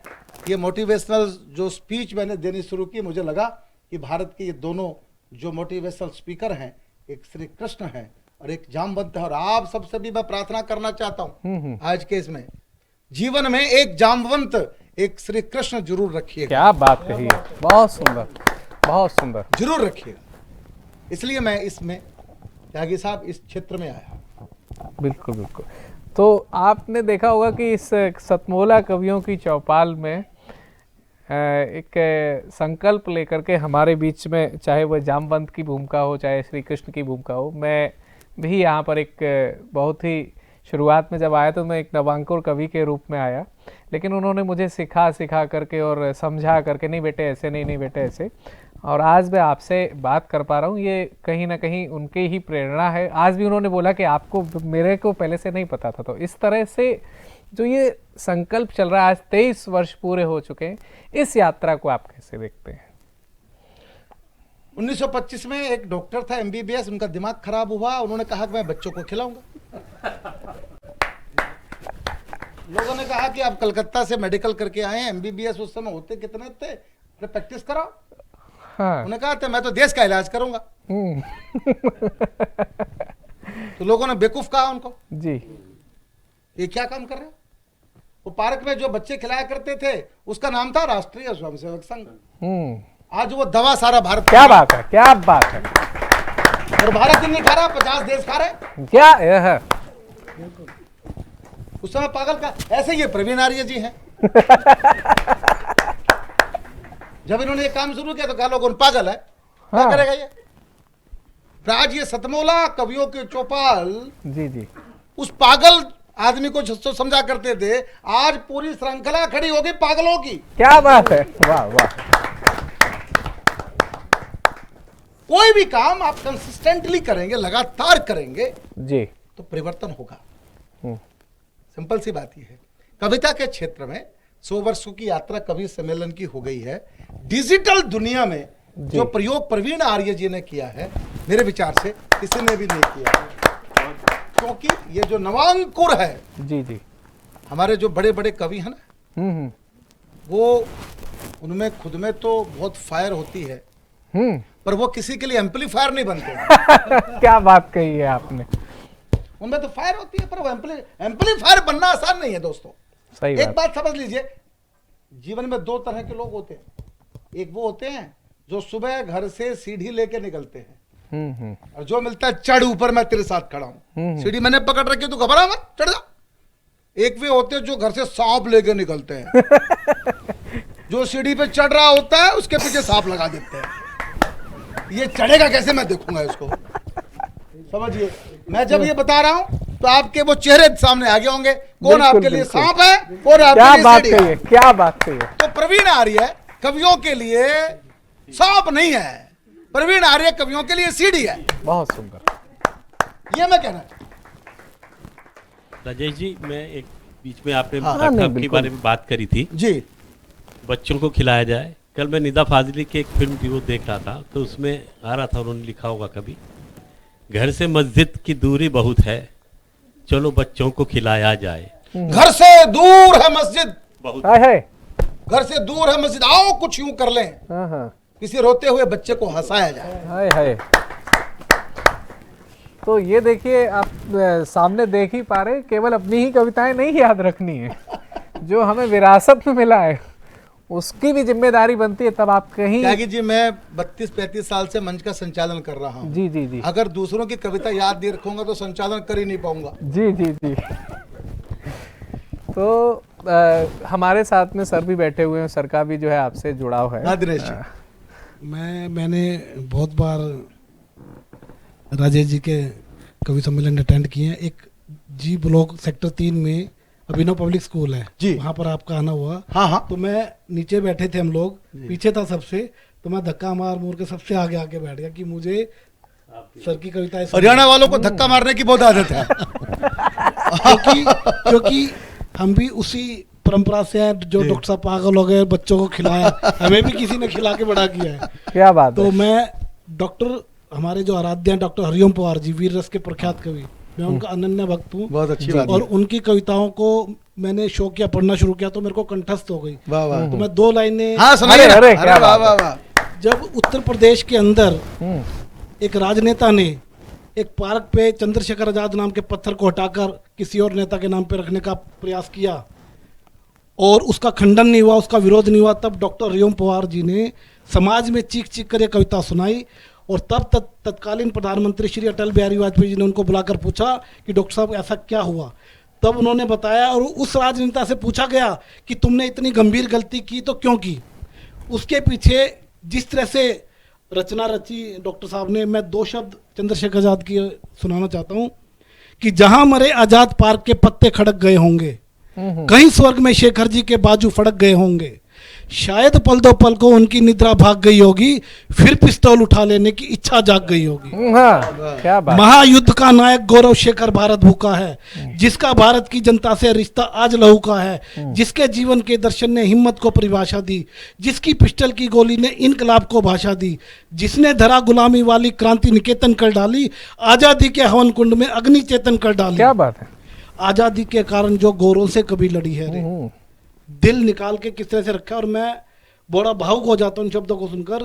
ये मोटिवेशनल जो स्पीच मैंने देनी शुरू की, मुझे लगा कि भारत के ये दोनों जो मोटिवेशनल स्पीकर हैं, एक श्री कृष्ण है और एक जामवंत है। और आप सबसे भी मैं प्रार्थना करना चाहता हूं आज के इसमें जीवन में एक जामवंत, एक श्री कृष्ण जरूर रखिएगा। क्या बात कही है, बहुत सुंदर, बहुत सुंदर, जरूर रखिएगा। इसलिए मैं इसमें त्यागी साहब इस क्षेत्र में आया। बिल्कुल बिल्कुल। तो आपने देखा होगा कि इस सतमोला कवियों की चौपाल में एक संकल्प लेकर के हमारे बीच में, चाहे वह जामवंत की भूमिका हो चाहे श्री कृष्ण की भूमिका हो, मैं भी यहाँ पर एक बहुत ही शुरुआत में जब आया तो मैं एक नवांकुर कवि के रूप में आया, लेकिन उन्होंने मुझे सिखा करके और समझा करके, नहीं बेटे ऐसे नहीं बेटे ऐसे, और आज मैं आपसे बात कर पा रहा हूँ, ये कहीं ना कहीं उनके ही प्रेरणा है। आज भी उन्होंने बोला कि आपको, मेरे को पहले से नहीं पता था। तो इस तरह से जो ये संकल्प चल रहा है, आज 23 वर्ष पूरे हो चुके हैं, इस यात्रा को आप कैसे देखते हैं? 1925 में एक डॉक्टर था MBBS, उनका दिमाग खराब हुआ, उन्होंने कहा कि मैं बच्चों को खिलाऊंगा। लोगों ने कहा कि आप कलकत्ता से मेडिकल करके आए हैं, MBBS उस समय होते कितने थे, अरे प्रैक्टिस कराओ। उन्होंने कहा था मैं तो देश का इलाज करूंगा। तो लोगों ने बेवकूफ कहा उनको जी, ये क्या काम कर रहे हैं। वो पार्क में जो बच्चे खिलाया करते थे उसका नाम था राष्ट्रीय स्वयंसेवक संघ। आज वो दवा सारा भारत, क्या बात है, क्या बात है। और भारत ही नहीं खा रहा, 50 देश खा रहे। क्या है उस समय पागल का, ऐसे ये प्रवीण आर्य जी हैं। जब इन्होंने ये काम शुरू किया तो कहा लोग पागल है, क्या करेगा ये। आज ये सतमोला कवियों के चौपाल जी जी उस पागल आदमी को जो समझा करते थे, आज पूरी श्रृंखला खड़ी होगी पागलों की। क्या बात है, वाह वाह। कोई भी काम आप कंसिस्टेंटली करेंगे, लगातार करेंगे जी, तो परिवर्तन होगा। सिंपल सी बात यह है। कविता के क्षेत्र में 100 वर्षों की यात्रा कवि सम्मेलन की हो गई है। डिजिटल दुनिया में जो प्रयोग प्रवीण आर्य जी ने किया है, मेरे विचार से किसी ने भी नहीं किया है। क्योंकि ये जो नवांकुर है, जी जी, हमारे जो बड़े बड़े कवि हैं ना, वो उनमें खुद में तो बहुत फायर होती है, पर वो किसी के लिए एम्पलीफायर नहीं बनते। क्या बात कही है आपने। उनमें तो फायर होती है, पर वो एम्पलीफायर बनना आसान नहीं है दोस्तों। सही एक बात समझ लीजिए, जीवन में 2 तरह के लोग होते हैं। एक वो होते हैं जो सुबह घर से सीढ़ी लेके निकलते हैं, और जो मिलता है चढ़ ऊपर, मैं तेरे साथ खड़ा हूं, सीढ़ी मैंने पकड़ रखी, तू घबरा मत, चढ़ जा। एक वे होते हैं जो घर से सांप लेके निकलते हैं जो सीढ़ी पे चढ़ रहा होता है उसके पीछे सांप लगा देते हैं। ये चढ़ेगा कैसे, मैं देखूंगा इसको। समझिए, मैं जब ये बता रहा हूं तो आपके वो चेहरे सामने आगे होंगे, कौन बिल्कुल, आपके लिए बिल्कुल। सांप है, कौन क्या आपके लिए बात सीढ़ी कही है। है, क्या बात कही है। तो प्रवीण आर्य कवियों के लिए सांप नहीं है, प्रवीण आर्य कवियों के लिए सीढ़ी है। बहुत सुंदर। ये मैं कहना चाहता राजेश जी, मैं एक बीच में आपने हाँ, नकब नहीं, के बिल्कुल। बारे में बात करी थी, हूं। जी बच्चों को खिलाया जाए। कल मैं निदा फाजिली की एक फिल्म थी वो देख रहा था, तो उसमें आ रहा था, उन्होंने लिखा होगा कभी, घर से मस्जिद की दूरी बहुत है, चलो बच्चों को खिलाया जाए। घर से दूर है मस्जिद, बहुत हाय हाय। घर से दूर है मस्जिद, आओ कुछ यूं कर लें, हाँ हाँ, किसी रोते हुए बच्चे को हंसाया जाए। हाय हाय। तो ये देखिए, आप सामने देख ही पा रहे हैं, केवल अपनी ही कविताएं नहीं याद रखनी है, जो हमें विरासत में मिला है उसकी भी जिम्मेदारी बनती है। तब आप कहीं त्यागी जी, मैं 32-35 साल से मंच का संचालन कर रहा हूँ। जी जी जी अगर दूसरों की कविता याद नहीं रखूंगा तो संचालन कर ही नहीं पाऊंगा। जी जी जी। तो हमारे साथ में सर भी बैठे हुए हैं, सर का भी जो है आपसे जुड़ाव है। हाँ दिनेश जी। मैंने बहुत बार राजेश जी के कवि सम्मेलन अटेंड किए हैं। एक जी ब्लॉक सेक्टर 3 में अभिनव पब्लिक स्कूल है जी। वहाँ पर आपका आना हुआ। हाँ हाँ, तो मैं नीचे बैठे थे, हम लोग पीछे था सबसे, तो मैं धक्का मार मूर के सबसे आगे आके बैठ गया कि मुझे सर की कविताएं हरियाणा वालों को धक्का मारने की बहुत आदत है। क्योंकि हम भी उसी परंपरा से हैं, जो डॉक्टर साहब पागल हो गए बच्चों को खिलाया, हमें भी किसी ने खिला के बड़ा किया है। क्या बात तो है। मैं डॉक्टर, हमारे जो आराध्य हैं डॉक्टर हरिओम पवार जी, वीर रस के प्रख्यात कवि, मैं उनका अनन्य भक्त हूँ। बहुत अच्छी बात और है। उनकी कविताओं को मैंने शौक किया, पढ़ना शुरू किया तो मेरे को कंठस्थ हो गई। वाह वाह। तो मैं 2 लाइनें, हाँ सुनाइए ना। अरे, क्या अरे वाह बात वाह वाह। जब उत्तर प्रदेश के अंदर हम्म, एक राजनेता ने एक पार्क पे चंद्रशेखर आजाद नाम के पत्थर को हटाकर किसी और नेता के नाम पे रखने का प्रयास किया और उसका खंडन नहीं हुआ, उसका विरोध नहीं हुआ, तब डॉक्टर हरिओम पवार जी ने समाज में चीख चीख कर ये कविता सुनाई। और तब तत्कालीन प्रधानमंत्री श्री अटल बिहारी वाजपेयी जी ने उनको बुलाकर पूछा कि डॉक्टर साहब ऐसा क्या हुआ। तब उन्होंने बताया और उस राजनेता से पूछा गया कि तुमने इतनी गंभीर गलती की तो क्यों की। उसके पीछे जिस तरह से रचना रची डॉक्टर साहब ने, मैं 2 शब्द चंद्रशेखर आजाद की सुनाना चाहता हूँ कि जहां मरे आजाद पार्क के पत्ते खड़क गए होंगे, कहीं स्वर्ग में शेखर जी के बाजू फड़क गए होंगे, शायद पल दो पल को उनकी निद्रा भाग गई होगी, फिर पिस्तौल उठा लेने की इच्छा जाग गई होगी। हाँ, क्या बात। महायुद्ध का नायक गौरव शेखर भारत भूखा है, जिसका भारत की जनता से रिश्ता आज लहू का है, जिसके जीवन के दर्शन ने हिम्मत को परिभाषा दी, जिसकी पिस्टल की गोली ने इनकलाब को भाषा दी, जिसने धरा गुलामी वाली क्रांति निकेतन कर डाली, आजादी के हवन कुंड में अग्नि चेतन कर डाली। क्या बात है। आजादी के कारण जो गोरों से कभी लड़ी है रे, दिल निकाल के किस तरह से रखा है। और मैं बड़ा भावुक हो जाता हूँ इन शब्दों को सुनकर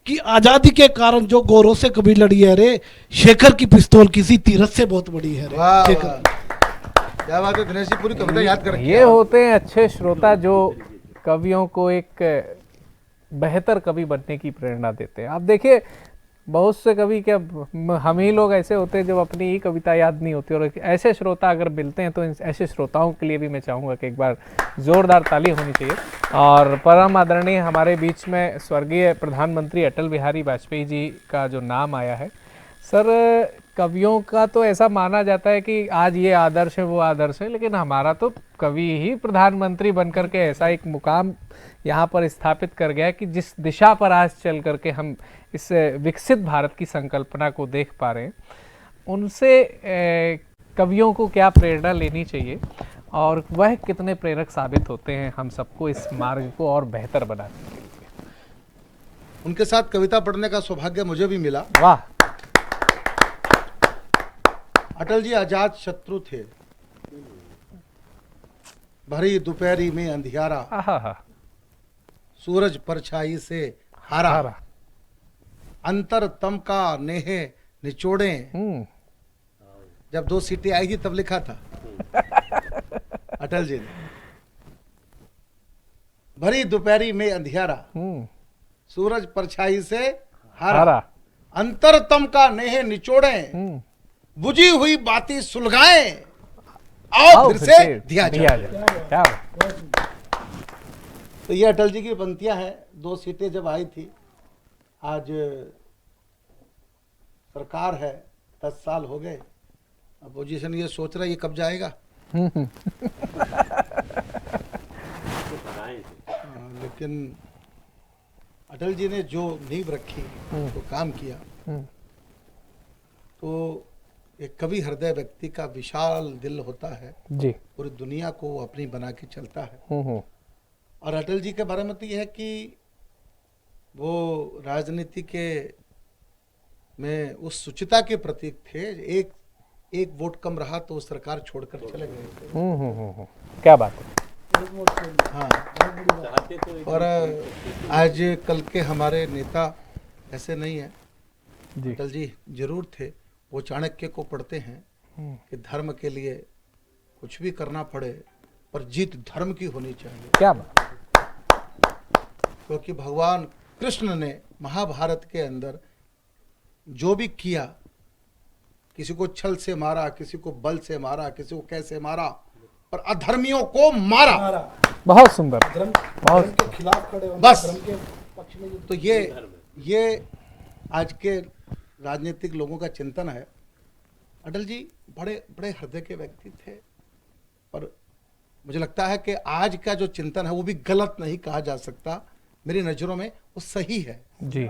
कि आजादी के कारण जो गोरों से कभी लड़ी है रे, शेखर की पिस्तौल किसी तीरथ से बहुत बड़ी है रे। वाह शेखर। वाह। क्या बात है दिनेश जी, पूरी कविता याद कर रखी ये है। होते हैं अच्छे श्रोता जो कवियों को एक बेहतर कवि बनने की प्रेरणा देते हैं। आप देखिए, बहुत से कवि, क्या हम ही लोग ऐसे होते हैं जो अपनी ही कविता याद नहीं होती, और ऐसे श्रोता अगर मिलते हैं तो ऐसे श्रोताओं के लिए भी मैं चाहूँगा कि एक बार जोरदार ताली होनी चाहिए। और परम आदरणीय हमारे बीच में स्वर्गीय प्रधानमंत्री अटल बिहारी वाजपेयी जी का जो नाम आया है। सर, कवियों का तो ऐसा माना जाता है कि आज ये आदर्श है वो आदर्श है, लेकिन हमारा तो कवि ही प्रधानमंत्री बनकर के ऐसा एक मुकाम यहाँ पर स्थापित कर गया है कि जिस दिशा पर आज चल करके हम इस विकसित भारत की संकल्पना को देख पा रहे हैं, उनसे कवियों को क्या प्रेरणा लेनी चाहिए और वह कितने प्रेरक साबित होते हैं हम सबको इस मार्ग को और बेहतर बनाने के लिए। उनके साथ कविता पढ़ने का सौभाग्य मुझे भी मिला। वाह। अटल जी अजात शत्रु थे, भरी दोपहरी में अंधियारा, आहा, सूरज परछाई से हारा, अंतर तम का नेहे निचोड़े। जब 2 सीटें आई थी तब लिखा था अटल जी ने, भरी दोपहरी में अंधियारा, सूरज परछाई से हारा, अंतर तम का नेहे निचोड़े, बुझी हुई बातें सुलगाए, आओ फिर से दिया जाए। क्या बात। तो ये अटल जी की पंक्तियां हैं। 2 सीटें जब आई थी, आज सरकार है, 10 साल हो गए, अपोजिशन ये सोच रहा है ये कब जाएगा। लेकिन अटल जी ने जो नींव रखी, जो काम किया, तो एक कवि हृदय व्यक्ति का विशाल दिल होता है, जी। पूरी दुनिया को वो अपनी बना के चलता है। और अटल जी के बारे में तो यह है कि वो राजनीति के में उस शुचिता के प्रतीक थे। एक वोट कम रहा तो सरकार छोड़कर चले गए थे। क्या बात है। हाँ, और आज कल के हमारे नेता ऐसे नहीं है। जी। अटल जी जरूर थे। वो चाणक्य को पढ़ते हैं कि धर्म के लिए कुछ भी करना पड़े पर जीत धर्म की होनी चाहिए। क्या बात। क्योंकि भगवान कृष्ण ने महाभारत के अंदर जो भी किया, किसी को छल से मारा, किसी को बल से मारा, किसी को कैसे मारा, पर अधर्मियों को मारा। बहुत सुंदर। बहुत के खिलाफ खड़े होना, बस। धर्म के पक्ष में तो ये आज के राजनीतिक लोगों का चिंतन है। अटल जी बड़े बड़े हृदय के व्यक्ति थे, पर मुझे लगता है कि आज का जो चिंतन है वो भी गलत नहीं कहा जा सकता। मेरी नजरों में वो सही है। जी।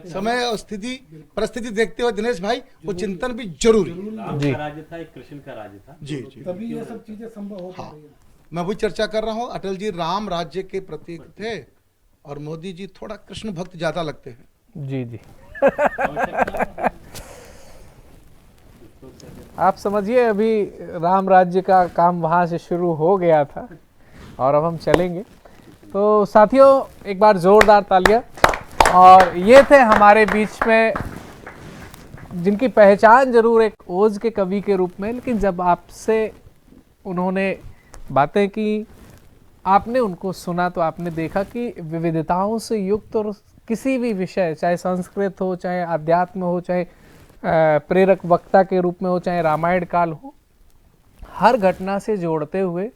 समय और स्थिति परिस्थिति देखते हुए दिनेश भाई वो चिंतन भी जरूरी है। राम जी। का राज्य था, एक कृष्ण का राज्य था। जी जी, तभी ये सब चीजें संभव हो पा रही है। मैं वही चर्चा कर रहा हूँ। अटल जी राम राज्य के प्रतीक थे और मोदी जी थोड़ा कृष्ण भक्त ज्यादा लगते हैं। जी। जी। आप समझिए अभी राम राज्य का काम वहाँ से शुरू हो गया था और अब हम चलेंगे। तो साथियों एक बार जोरदार तालियां। और ये थे हमारे बीच में जिनकी पहचान जरूर एक ओज के कवि के रूप में, लेकिन जब आपसे उन्होंने बातें की, आपने उनको सुना, तो आपने देखा कि विविधताओं से युक्त और किसी भी विषय, चाहे संस्कृत हो, चाहे अध्यात्म हो, चाहे प्रेरक वक्ता के रूप में हो, चाहे रामायण काल हो, हर घटना से जोड़ते हुए,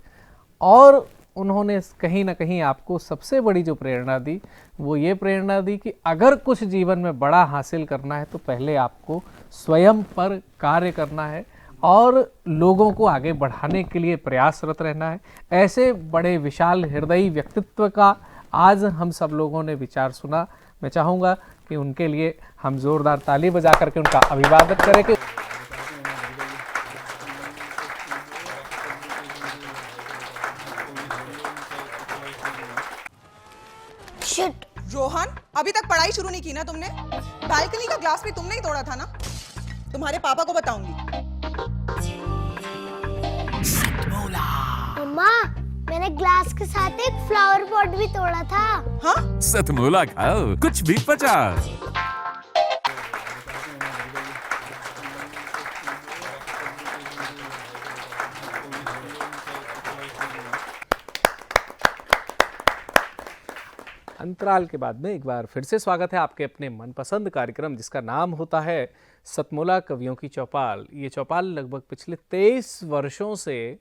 और उन्होंने कहीं ना कहीं आपको सबसे बड़ी जो प्रेरणा दी वो ये प्रेरणा दी कि अगर कुछ जीवन में बड़ा हासिल करना है तो पहले आपको स्वयं पर कार्य करना है और लोगों को आगे बढ़ाने के लिए प्रयासरत रहना है। ऐसे बड़े विशाल हृदयी व्यक्तित्व का आज हम सब लोगों ने विचार सुना। मैं चाहूँगा कि उनके लिए हम जोरदार ताली बजा करके उनका अभिवादन करें कि शिट। रोहन, अभी तक पढ़ाई शुरू नहीं की ना तुमने? बालकनी का ग्लास भी तुमने ही तोड़ा था ना? तुम्हारे पापा को बताऊंगी। मम्मा, मैंने ग्लास के साथ एक फ्लावर पॉट भी तोड़ा था। हाँ? सतमोला खाओ, कुछ भी पचा। अंतराल के बाद में एक बार फिर से स्वागत है आपके अपने मनपसंद कार्यक्रम जिसका नाम होता है सतमोला कवियों की चौपाल। ये चौपाल लगभग पिछले 23 वर्षों से,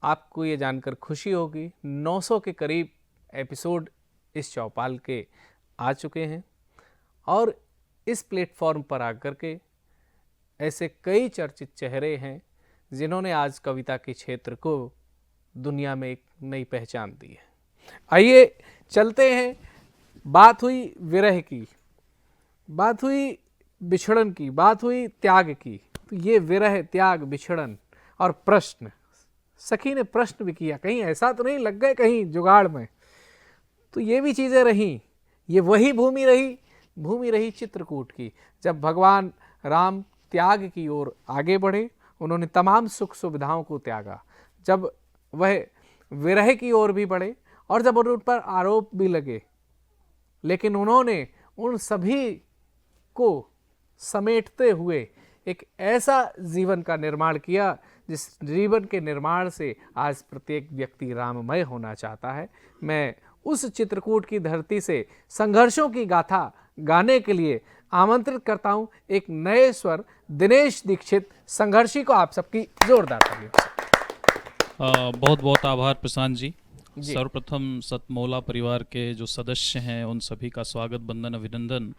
आपको ये जानकर खुशी होगी, 900 के करीब एपिसोड इस चौपाल के आ चुके हैं और इस प्लेटफॉर्म पर आकर के ऐसे कई चर्चित चेहरे हैं जिन्होंने आज कविता के क्षेत्र को दुनिया में एक नई पहचान दी है। आइए चलते हैं। बात हुई विरह की, बात हुई बिछड़न की, बात हुई त्याग की। तो ये विरह, त्याग, बिछड़न और प्रश्न, सखी ने प्रश्न भी किया, कहीं ऐसा तो नहीं लग गए कहीं जुगाड़ में। तो ये भी चीज़ें रहीं। ये वही भूमि रही चित्रकूट की, जब भगवान राम त्याग की ओर आगे बढ़े। उन्होंने तमाम सुख सुविधाओं को त्यागा। जब वह विरह की ओर भी बढ़े और जब उन पर आरोप भी लगे, लेकिन उन्होंने उन सभी को समेटते हुए एक ऐसा जीवन का निर्माण किया जिस जीवन के निर्माण से आज प्रत्येक व्यक्ति राममय होना चाहता है। मैं उस चित्रकूट की धरती से संघर्षों की गाथा गाने के लिए आमंत्रित करता हूं एक नए स्वर दिनेश दीक्षित संघर्षी को। आप सबकी जोरदार तालियों से। बहुत बहुत आभार प्रशांत जी। सर्वप्रथम सतमौला परिवार के जो सदस्य हैं उन सभी का स्वागत, बंदन, अभिनंदन।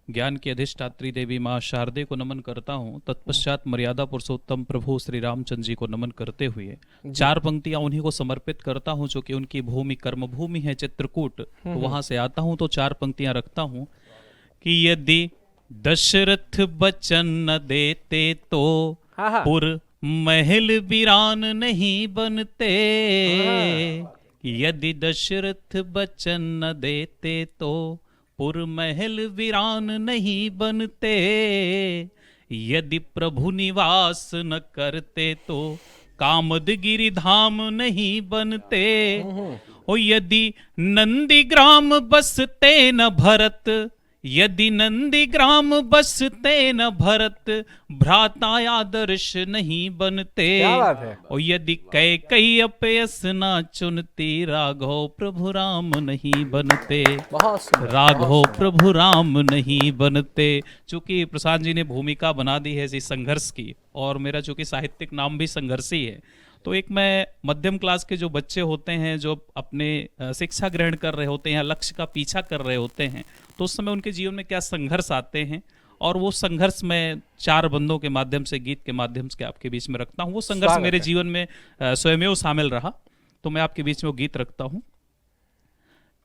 ज्ञान की अधिष्ठात्री देवी माँ शारदे को नमन करता हूँ। तत्पश्चात मर्यादा पुरुषोत्तम प्रभु श्री रामचंद्र जी को नमन करते हुए 4 पंक्तियां उन्हीं को समर्पित करता हूँ जो कि उनकी भूमि कर्मभूमि है चित्रकूट। तो वहां से आता हूँ तो 4 पंक्तियां रखता हूँ कि यदि दशरथ बचन न देते तो पुर महल वीरान नहीं बनते। यदि दशरथ बचन न देते तो पुर महल वीरान नहीं बनते। यदि प्रभु निवास न करते तो कामदगिरि धाम नहीं बनते। और यदि नंदीग्राम बसते न भरत, यदि नंदीग्राम बसते न भरत, भ्राता आदर्श नहीं बनते। क्या बात है। और यदि कैकेयी अपयस ना चुनती, राघव प्रभु राम नहीं बनते। बहुत सुंदर, राघव प्रभु राम नहीं बनते। चूंकि प्रशांत जी ने भूमिका बना दी है इसी संघर्ष की, और मेरा चूंकि साहित्यिक नाम भी संघर्षी है, तो एक मैं मध्यम क्लास के जो बच्चे होते हैं जो अपने शिक्षा ग्रहण कर रहे होते हैं या लक्ष्य का पीछा कर रहे होते हैं, तो उस समय उनके जीवन में क्या संघर्ष आते हैं, और वो संघर्ष मैं 4 बंदों के माध्यम से, गीत के माध्यम से आपके बीच में रखता हूँ। वो संघर्ष मेरे जीवन में स्वयं शामिल रहा, तो मैं आपके बीच में वो गीत रखता हूँ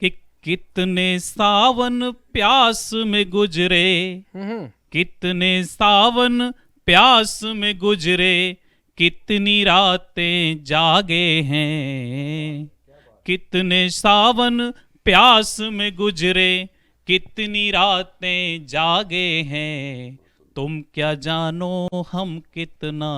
कि कितने सावन प्यास में गुजरे, कितने सावन प्यास में गुजरे, कितनी रातें जागे हैं। कितने सावन प्यास में गुजरे, कितनी रातें जागे हैं। तुम क्या जानो हम कितना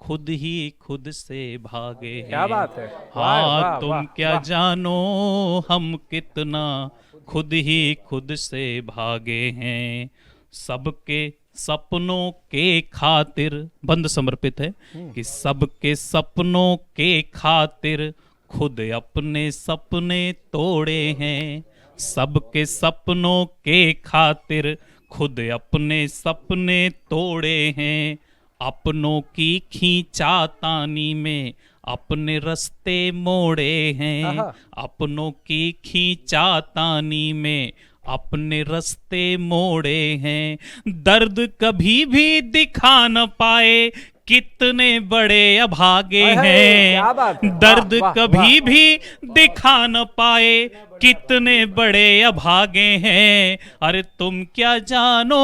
खुद ही खुद से भागे हैं। क्या बात है। हाँ, तुम क्या जानो हम कितना खुद ही खुद से भागे हैं। सबके सपनों के खातिर, बंद समर्पित है कि सबके सपनों के खातिर खुद अपने सपने तोड़े हैं। सबके सपनों के खातिर खुद अपने सपने तोड़े हैं। अपनों की खींचातानी में अपने रास्ते मोड़े हैं। अपनों की खींचातानी में अपने रास्ते मोड़े हैं। दर्द कभी भी दिखा न पाए, कितने बड़े अभागे हैं। दर्द कभी भी दिखा न पाए, कितने बड़े अभागे हैं। अरे तुम क्या जानो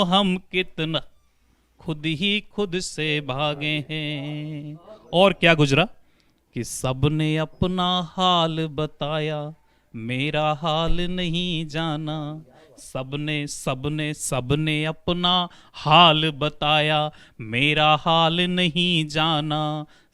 हम कितना खुद ही खुद से भागे हैं। और क्या गुजरा कि सबने अपना हाल बताया, मेरा हाल नहीं जाना। सबने सबने सबने अपना हाल बताया, मेरा हाल नहीं जाना।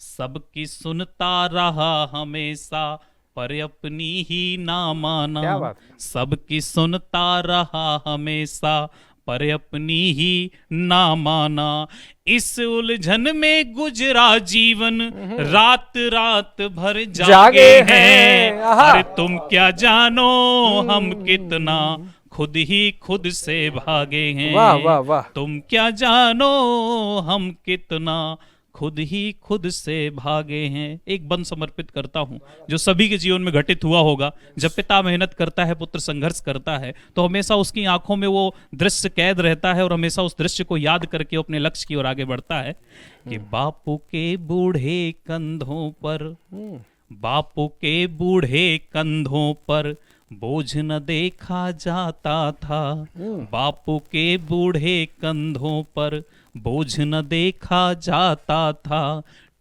सबकी सुनता रहा हमेशा, पर अपनी ही ना माना। सबकी सुनता रहा हमेशा, पर अपनी ही ना माना। इस उलझन में गुजरा जीवन, रात रात भर जागे हैं। अरे तुम क्या जानो हम कितना खुद ही खुद से भागे हैं। वाह वाह वाह। तुम क्या जानो हम कितना खुद ही खुद से भागे हैं। एक बंद समर्पित करता हूं जो सभी के जीवन में घटित हुआ होगा। जब पिता मेहनत करता है, पुत्र संघर्ष करता है, तो हमेशा उसकी आंखों में वो दृश्य कैद रहता है और हमेशा उस दृश्य को याद करके अपने लक्ष्य की ओर आगे बढ़ता है कि बापू के बूढ़े कंधों पर, बापू के बूढ़े कंधों पर बोझ न देखा जाता था। बापू के बूढ़े कंधों पर बोझ न देखा जाता था।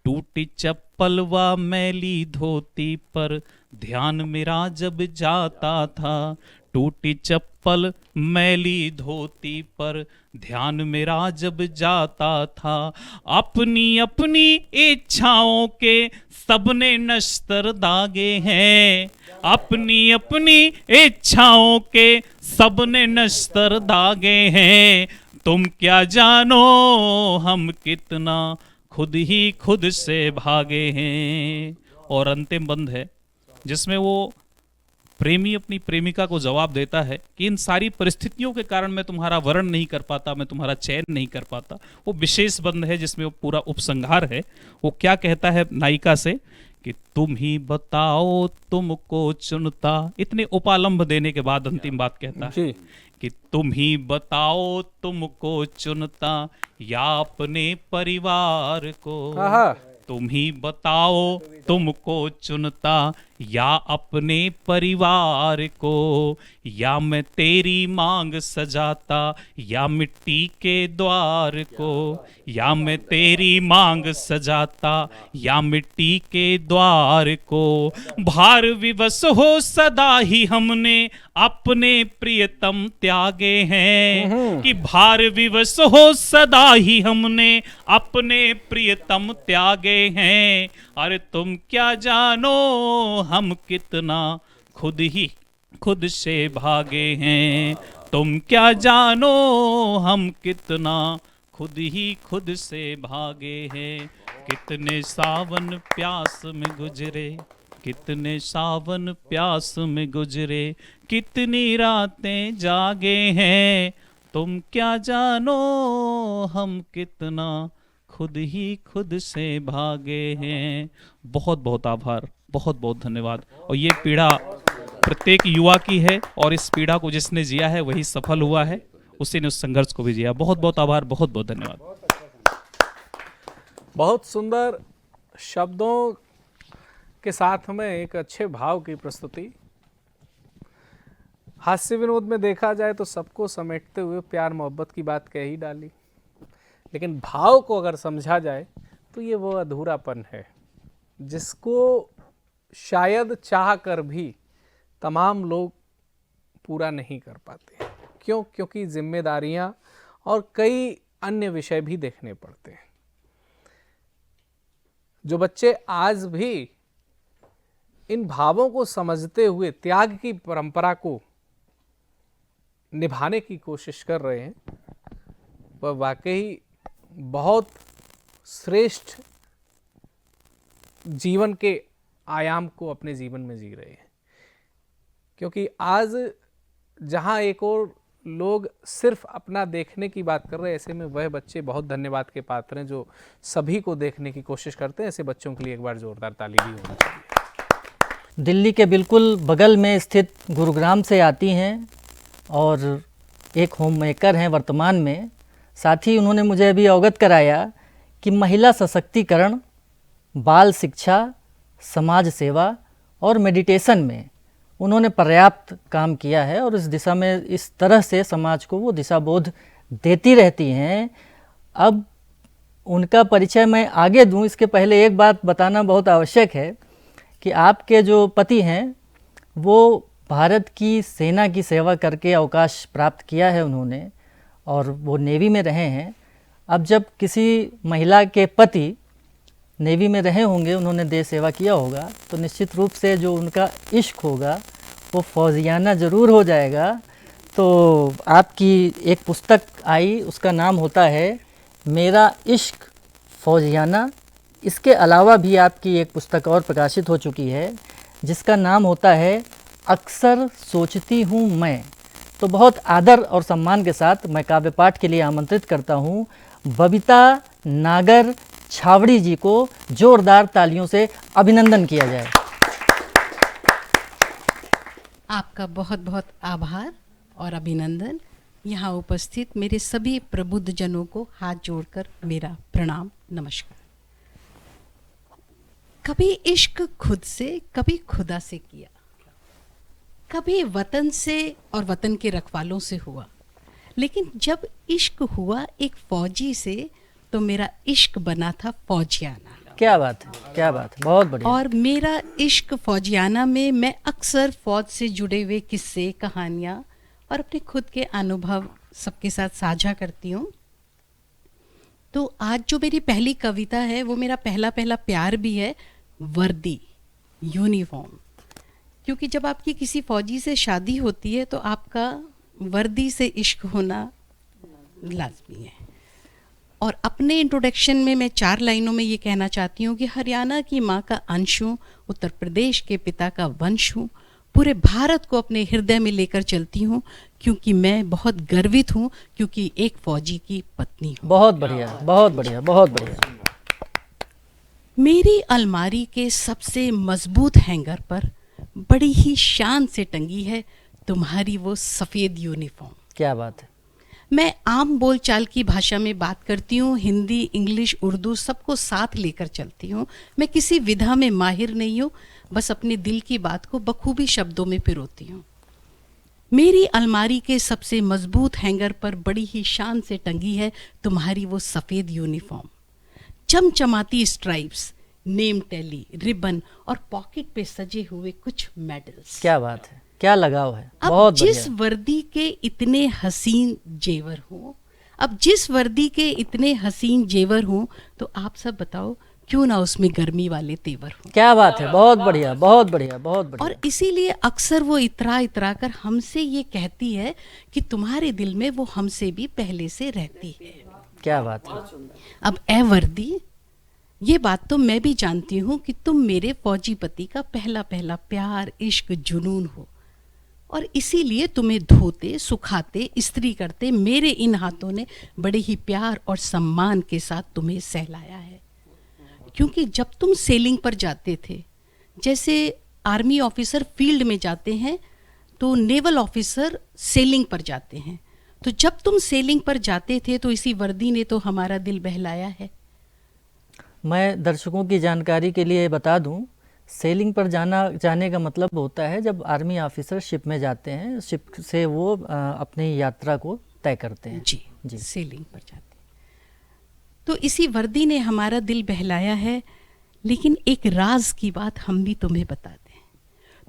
टूटी चप्पल व मैली धोती पर ध्यान मेरा जब जाता था। टूटी चप्पल मैली धोती पर ध्यान मेरा जब जाता था। अपनी अपनी इच्छाओं के सबने नश्तर दागे हैं। अपनी अपनी इच्छाओं के सबने नश्तर दागे हैं। तुम क्या जानो हम कितना खुद ही खुद से भागे हैं। और अंतिम बंद है जिसमें वो प्रेमी अपनी प्रेमिका को जवाब देता है कि इन सारी परिस्थितियों के कारण मैं तुम्हारा वरण नहीं कर पाता, मैं तुम्हारा चयन नहीं कर पाता, वो विशेष बंद है जिसमें वो पूरा उपसंहार है। वो क्या कहता है नायिका से कि तुम ही बताओ तुमको चुनता, इतने उपालंब देने के बाद अंतिम बात कहता है कि तुम ही बताओ तुमको चुनता या अपने परिवार को, तुम ही बताओ तुमको चुनता या अपने परिवार को, या मैं तेरी मांग सजाता या मिट्टी के द्वार को, या मैं तेरी मांग सजाता या मिट्टी के द्वार को। भार विवश हो सदा ही हमने अपने प्रियतम त्यागे हैं, कि भार विवश हो सदा ही हमने अपने प्रियतम त्यागे हैं। अरे तुम क्या जानो हम कितना खुद ही खुद से भागे हैं, तुम क्या जानो हम कितना खुद ही खुद से भागे हैं। कितने सावन प्यास में गुजरे, कितने सावन प्यास में गुजरे, कितनी रातें जागे हैं, तुम क्या जानो हम कितना खुद ही खुद से भागे हैं। बहुत बहुत आभार, बहुत बहुत धन्यवाद। और ये पीड़ा प्रत्येक युवा की है और इस पीड़ा को जिसने जिया है वही सफल हुआ है, उसी ने उस संघर्ष को भी जिया। बहुत बहुत आभार, बहुत बहुत धन्यवाद। बहुत सुंदर शब्दों के साथ में एक अच्छे भाव की प्रस्तुति। हास्य विनोद में देखा जाए तो सबको समेटते हुए प्यार मोहब्बत की बात कह ही डाली, लेकिन भाव को अगर समझा जाए तो ये वो अधूरापन है जिसको शायद चाह कर भी तमाम लोग पूरा नहीं कर पाते। क्यों? क्योंकि जिम्मेदारियां और कई अन्य विषय भी देखने पड़ते हैं। जो बच्चे आज भी इन भावों को समझते हुए त्याग की परंपरा को निभाने की कोशिश कर रहे हैं, वह वाकई बहुत श्रेष्ठ जीवन के आयाम को अपने जीवन में जी रहे हैं। क्योंकि आज जहां एक और लोग सिर्फ अपना देखने की बात कर रहे हैं, ऐसे में वह बच्चे बहुत धन्यवाद के पात्र हैं जो सभी को देखने की कोशिश करते हैं। ऐसे बच्चों के लिए एक बार जोरदार ताली भी होनी चाहिए। दिल्ली के बिल्कुल बगल में स्थित गुरुग्राम से आती हैं और एक होम मेकर हैं वर्तमान में। साथ ही उन्होंने मुझे अभी अवगत कराया कि महिला सशक्तिकरण, बाल शिक्षा, समाज सेवा और मेडिटेशन में उन्होंने पर्याप्त काम किया है और इस दिशा में इस तरह से समाज को वो दिशा बोध देती रहती हैं। अब उनका परिचय मैं आगे दूं, इसके पहले एक बात बताना बहुत आवश्यक है कि आपके जो पति हैं वो भारत की सेना की सेवा करके अवकाश प्राप्त किया है उन्होंने, और वो नेवी में रहे हैं। अब जब किसी महिला के पति नेवी में रहे होंगे, उन्होंने देश सेवा किया होगा, तो निश्चित रूप से जो उनका इश्क होगा वो फौजियाना ज़रूर हो जाएगा। तो आपकी एक पुस्तक आई, उसका नाम होता है मेरा इश्क फौजियाना। इसके अलावा भी आपकी एक पुस्तक और प्रकाशित हो चुकी है जिसका नाम होता है अक्सर सोचती हूँ मैं। तो बहुत आदर और सम्मान के साथ मैं काव्य पाठ के लिए आमंत्रित करता हूँ बबीता नागर छावड़ी जी को। जोरदार तालियों से अभिनंदन किया जाए। आपका बहुत बहुत आभार और अभिनंदन। यहाँ उपस्थित मेरे सभी प्रबुद्ध जनों को हाथ जोड़कर मेरा प्रणाम, नमस्कार। कभी इश्क खुद से, कभी खुदा से किया, कभी वतन से और वतन के रखवालों से हुआ, लेकिन जब इश्क हुआ एक फौजी से तो मेरा इश्क बना था फौजियाना। क्या बात है, क्या बात है, बहुत बढ़िया। और मेरा इश्क फौजियाना में मैं अक्सर फौज से जुड़े हुए किस्से, कहानियाँ और अपने खुद के अनुभव सबके साथ साझा करती हूँ। तो आज जो मेरी पहली कविता है वो मेरा पहला प्यार भी है, वर्दी, यूनिफॉर्म। क्योंकि जब आपकी किसी फौजी से शादी होती है तो आपका वर्दी से इश्क होना लाजमी है। और अपने इंट्रोडक्शन में मैं 4 लाइनों में ये कहना चाहती हूँ कि हरियाणा की माँ का अंश हूँ, उत्तर प्रदेश के पिता का वंश हूँ, पूरे भारत को अपने हृदय में लेकर चलती हूँ, क्योंकि मैं बहुत गर्वित हूँ, क्योंकि एक फौजी की पत्नी हूँ। बहुत बढ़िया, बहुत बढ़िया, बहुत बढ़िया। मेरी अलमारी के सबसे मजबूत हैंगर पर बड़ी ही शान से टंगी है तुम्हारी वो सफ़ेद यूनिफॉर्म। क्या बात है। मैं आम बोलचाल की भाषा में बात करती हूँ, हिंदी, इंग्लिश, उर्दू सबको साथ लेकर चलती हूँ। मैं किसी विधा में माहिर नहीं हूँ, बस अपने दिल की बात को बखूबी शब्दों में पिरोती हूँ। मेरी अलमारी के सबसे मजबूत हैंगर पर बड़ी ही शान से टंगी है तुम्हारी वो सफ़ेद यूनिफॉर्म। चमचमाती स्ट्राइप्स, नेम टैली, रिबन और पॉकेट पे सजे हुए कुछ मेडल्स। क्या बात है, क्या लगाव है। अब बहुत जिस बढ़िया। वर्दी के इतने हसीन जेवर हो, अब जिस वर्दी के इतने हसीन जेवर हो, तो आप सब बताओ क्यों ना उसमें गर्मी वाले तेवर हो। क्या बात है, बहुत बढ़िया, बहुत बढ़िया, बहुत बढ़िया। और इसीलिए अक्सर वो इतरा कर हमसे ये कहती है कि तुम्हारे दिल में वो हमसे भी पहले से रहती है। क्या बात है। अब ए वर्दी, ये बात तो मैं भी जानती हूँ कि तुम मेरे फौजी पति का पहला पहला प्यार, इश्क, जुनून हो, और इसीलिए तुम्हें धोते, सुखाते, इस्त्री करते मेरे इन हाथों ने बड़े ही प्यार और सम्मान के साथ तुम्हें सहलाया है। क्योंकि जब तुम सेलिंग पर जाते थे, जैसे आर्मी ऑफिसर फील्ड में जाते हैं तो नेवल ऑफिसर सेलिंग पर जाते हैं, तो जब तुम सेलिंग पर जाते थे तो इसी वर्दी ने तो हमारा दिल बहलाया है। मैं दर्शकों की जानकारी के लिए बता दूं, सेलिंग पर जाने का मतलब होता है जब आर्मी ऑफिसर शिप में जाते हैं, शिप से वो अपनी यात्रा को तय करते हैं। जी, सेलिंग पर जाते हैं। तो इसी वर्दी ने हमारा दिल बहलाया है। लेकिन एक राज की बात हम भी तुम्हें बता दें,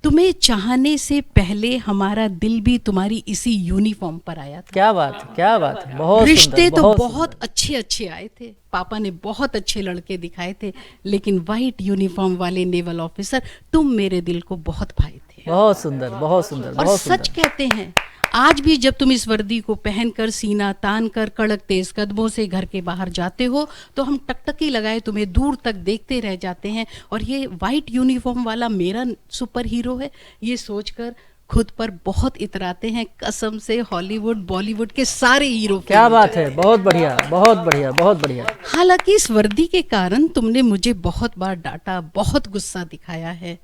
तुम्हें चाहने से पहले हमारा दिल भी तुम्हारी इसी यूनिफॉर्म पर आया था। क्या बात है, क्या बात है। बहुत रिश्ते सुंदर, तो बहुत अच्छे अच्छे आए थे, पापा ने बहुत अच्छे लड़के दिखाए थे, लेकिन वाइट यूनिफॉर्म वाले नेवल ऑफिसर तुम मेरे दिल को बहुत भाए थे। बहुत सुंदर, बहुत सुंदर, और बहुत सच सुंदर। कहते हैं, आज भी जब तुम इस वर्दी को पहनकर, सीना तान कर, कड़क तेज कदमों से घर के बाहर जाते हो, तो हम टकटकी लगाए तुम्हें दूर तक देखते रह जाते हैं। और ये वाइट यूनिफॉर्म वाला मेरा सुपर हीरो है, ये सोचकर खुद पर बहुत इतराते हैं। कसम से हॉलीवुड, बॉलीवुड के सारे हीरो। क्या बात है, बहुत बढ़िया, बहुत बढ़िया, बहुत बढ़िया। हालांकि इस वर्दी के कारण तुमने मुझे बहुत बार डांटा, बहुत गुस्सा दिखाया है।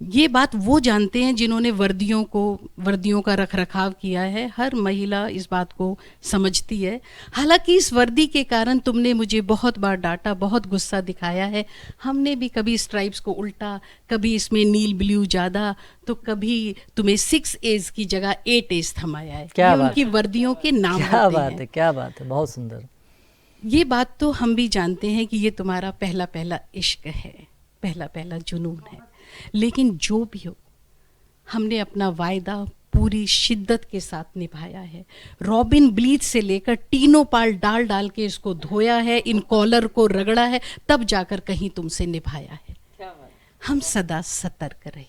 ये बात वो जानते हैं जिन्होंने वर्दियों का रखरखाव किया है। हर महिला इस बात को समझती है। हालांकि इस वर्दी के कारण तुमने मुझे बहुत बार डांटा, बहुत गुस्सा दिखाया है। हमने भी कभी स्ट्राइप्स को उल्टा, कभी इसमें नील ब्लू ज़्यादा, तो कभी तुम्हें 6 A's की जगह 8 A's थमाया है। क्या ये बात उनकी है। वर्दियों के नाम क्या होते बात हैं। है, क्या बात है, बहुत सुंदर। ये बात तो हम भी जानते हैं कि ये तुम्हारा पहला पहला इश्क है, पहला पहला जुनून है। लेकिन जो भी हो, हमने अपना वायदा पूरी शिद्दत के साथ निभाया है। रॉबिन ब्लीच से लेकर टीनो पाल डाल डाल के इसको धोया है, इन कॉलर को रगड़ा है, तब जाकर कहीं तुमसे निभाया है। हम सदा सतर्क रहे,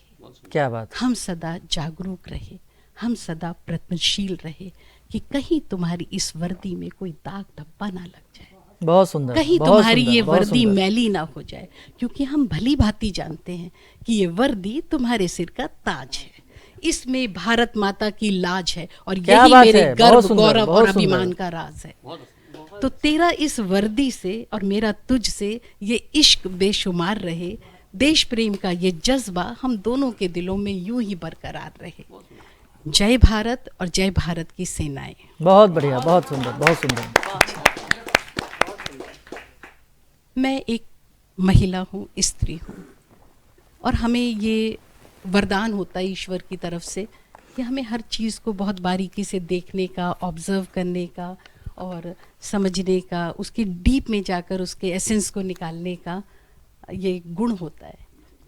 क्या बात। हम सदा जागरूक रहे, हम सदा प्रयत्नशील रहे कि कहीं तुम्हारी इस वर्दी में कोई दाग धब्बा ना लग जाए, बहुत सुंदर, कहीं बहुत तुम्हारी सुंदर, ये बहुत वर्दी सुंदर। मैली ना हो जाए। क्योंकि हम भली भांति जानते हैं कि ये वर्दी तुम्हारे सिर का ताज है, इसमें भारत माता की लाज है, और क्या यही बात मेरे है, गर्व, बहुत सुंदर, गौरव और बहुत सुंदर। अभिमान का राज है। तो तेरा इस वर्दी से और मेरा तुझ से ये इश्क बेशुमार रहे, देश प्रेम का ये जज्बा हम दोनों के दिलों में यूं ही बरकरार रहे। जय भारत और जय भारत की सेनाएं। बहुत बढ़िया, बहुत सुंदर, बहुत सुंदर। मैं एक महिला हूँ, स्त्री हूँ, और हमें ये वरदान होता है ईश्वर की तरफ से कि हमें हर चीज़ को बहुत बारीकी से देखने का, ऑब्जर्व करने का और समझने का, उसके डीप में जाकर उसके एसेंस को निकालने का ये गुण होता है।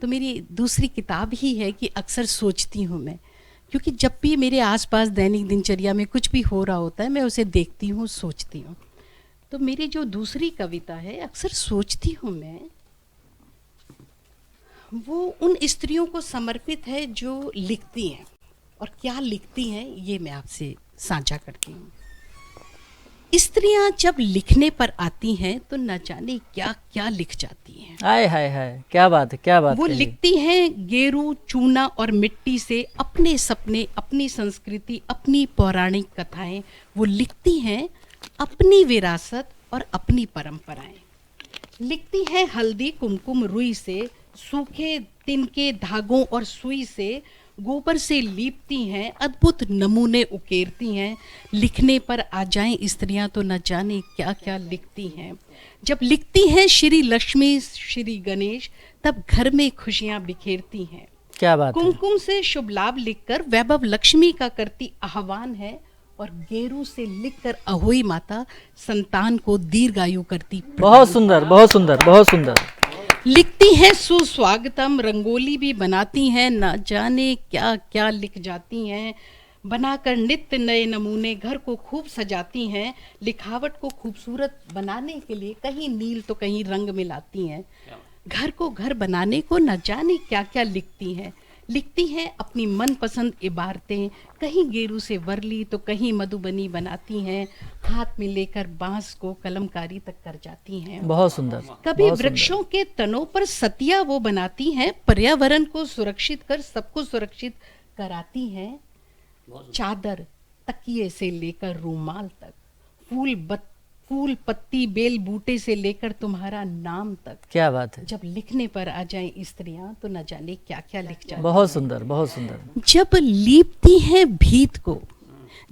तो मेरी दूसरी किताब ही है कि अक्सर सोचती हूँ मैं, क्योंकि जब भी मेरे आसपास दैनिक दिनचर्या में कुछ भी हो रहा होता है, मैं उसे देखती हूँ, सोचती हूँ। तो मेरी जो दूसरी कविता है, अक्सर सोचती हूँ मैं, वो उन स्त्रियों को समर्पित है जो लिखती हैं, और क्या लिखती हैं ये मैं आपसे साझा करती हूँ। स्त्रियां जब लिखने पर आती हैं तो न जाने क्या क्या लिख जाती हैं। आय हाय हाय, क्या बात है, क्या बात वो कही। लिखती हैं गेरू, चूना और मिट्टी से अपने सपने, अपनी संस्कृति, अपनी पौराणिक कथाएं। वो लिखती हैं अपनी विरासत और अपनी परंपराएं। लिखती हैं हल्दी, कुमकुम, रुई से, सूखे तिनके धागों और सुई से, गोबर से लीपती हैं, अद्भुत नमूने उकेरती हैं। लिखने पर आ जाएं स्त्रियां तो न जाने क्या क्या लिखती हैं। जब लिखती हैं श्री लक्ष्मी, श्री गणेश, तब घर में खुशियां बिखेरती हैं। क्या बात है। कुमकुम से शुभ लाभ लिखकर वैभव लक्ष्मी का करती आह्वान है, और गेरू से लिखकर अहोई माता संतान को दीर्घायु करती। बहुत सुंदर, बहुत सुंदर, बहुत सुंदर। लिखती हैं सुस्वागतम, रंगोली भी बनाती हैं, न जाने क्या क्या लिख जाती हैं। बनाकर नित्य नए नमूने घर को खूब सजाती हैं। लिखावट को खूबसूरत बनाने के लिए कहीं नील तो कहीं रंग मिलाती हैं। घर को घर बनाने को न जाने क्या क्या लिखती हैं। लिखती हैं अपनी मनपसंद इबारतें, कहीं गेरू से वर्ली तो कहीं मधुबनी बनाती हैं। हाथ में लेकर बांस को कलमकारी तक कर जाती हैं। बहुत सुंदर। कभी बहुत वृक्षों सुंदर। के तनों पर सतिया वो बनाती हैं। पर्यावरण को सुरक्षित कर सबको सुरक्षित कराती हैं। चादर, तकिए से लेकर रूमाल तक, फूल पत्ती बेल बूटे से लेकर तुम्हारा नाम तक। क्या बात है। जब लिखने पर आ जाएं स्त्रियां तो न जाने क्या क्या लिख जाती हैं। बहुत सुंदर, बहुत सुंदर। जब लीपती हैं भीत को,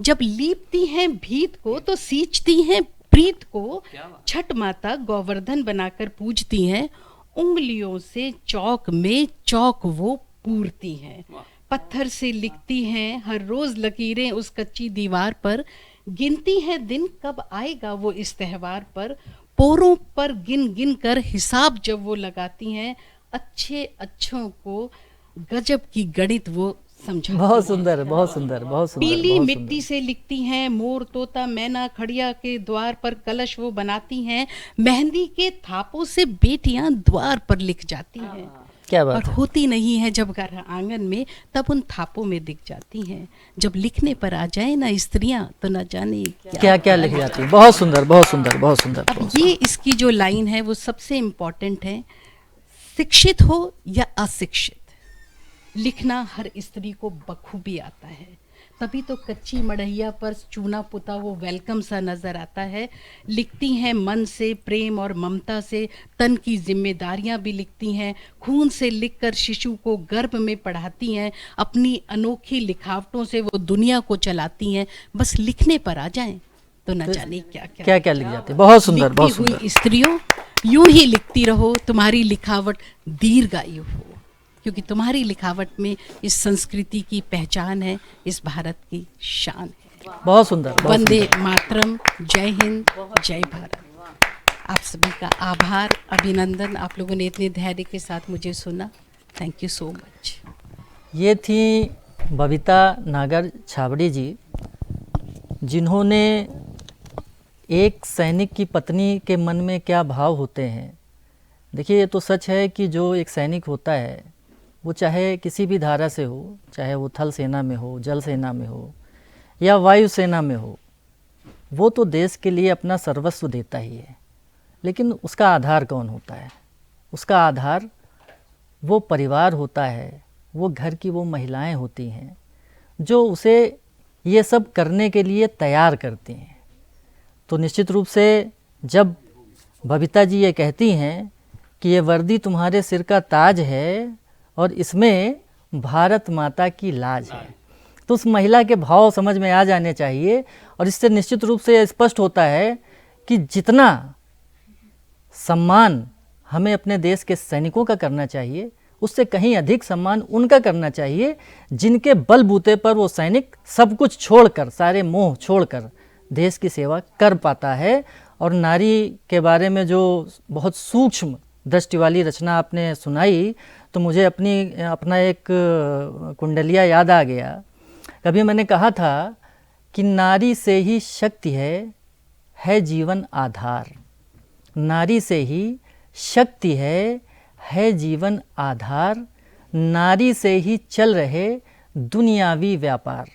जब लीपती हैं भीत को तो सींचती हैं प्रीत को। छठ माता गोवर्धन बनाकर पूजती हैं। उंगलियों से चौक में चौक वो पूरती हैं। पत्थर से लिखती हैं हर रोज लकीरें उस कच्ची दीवार पर। गिनती है दिन कब आएगा वो इस त्योहार पर। पोरों पर गिन गिन कर हिसाब जब वो लगाती हैं। अच्छे अच्छों को गजब की गणित वो समझाती हैं। बहुत सुंदर, बहुत सुंदर, बहुत सुंदर। पीली बहुत मिट्टी से लिखती हैं। मोर, तोता, मैना, खड़िया के द्वार पर कलश वो बनाती हैं। मेहंदी के थापों से बेटियां द्वार पर लिख जाती हैं। क्या बात और है। होती नहीं है जब घर आंगन में, तब उन थापों में दिख जाती हैं। जब लिखने पर आ जाए ना स्त्रियां तो न जाने क्या क्या लिख जाती है। बहुत सुंदर, बहुत सुंदर, बहुत सुंदर। अब ये इसकी जो लाइन है वो सबसे इम्पोर्टेंट है। शिक्षित हो या अशिक्षित, लिखना हर स्त्री को बखूबी आता है। तभी तो कच्ची मड़ैया पर चूना पुता वो वेलकम सा नजर आता है। लिखती हैं मन से, प्रेम और ममता से। तन की जिम्मेदारियां भी लिखती हैं। खून से लिखकर शिशु को गर्भ में पढ़ाती हैं। अपनी अनोखी लिखावटों से वो दुनिया को चलाती हैं। बस लिखने पर आ जाएं तो न जाने क्या क्या क्या क्या लिख जाती है। बहुत सुंदर, बहुत लिखती सुंदर। हुई स्त्रियों, यूं ही लिखती रहो, तुम्हारी लिखावट दीर्घायु हो, क्योंकि तुम्हारी लिखावट में इस संस्कृति की पहचान है, इस भारत की शान है। बहुत सुंदर, बहुत वंदे सुंदर। मातरम, जय हिंद, जय भारत। आप सभी का आभार, अभिनंदन। आप लोगों ने इतने धैर्य के साथ मुझे सुना। Thank you so much. ये थी बबीता नागर छाबड़ी जी, जिन्होंने एक सैनिक की पत्नी के मन में क्या भाव होते हैं। देखिए, ये तो सच है कि जो एक सैनिक होता है वो चाहे किसी भी धारा से हो, चाहे वो थल सेना में हो, जल सेना में हो या वायु सेना में हो, वो तो देश के लिए अपना सर्वस्व देता ही है। लेकिन उसका आधार कौन होता है? उसका आधार वो परिवार होता है, वो घर की वो महिलाएं होती हैं जो उसे ये सब करने के लिए तैयार करती हैं। तो निश्चित रूप से जब बबीता जी ये कहती हैं कि ये वर्दी तुम्हारे सिर का ताज है और इसमें भारत माता की लाज है, तो उस महिला के भाव समझ में आ जाने चाहिए। और इससे निश्चित रूप से स्पष्ट होता है कि जितना सम्मान हमें अपने देश के सैनिकों का करना चाहिए, उससे कहीं अधिक सम्मान उनका करना चाहिए जिनके बलबूते पर वो सैनिक सब कुछ छोड़कर, सारे मोह छोड़कर देश की सेवा कर पाता है। और नारी के बारे में जो बहुत सूक्ष्म दृष्टि वाली रचना आपने सुनाई, तो मुझे अपना एक कुंडलिया याद आ गया। कभी मैंने कहा था कि नारी से ही शक्ति है जीवन आधार। नारी से ही शक्ति है जीवन आधार। नारी से ही चल रहे दुनियावी व्यापार।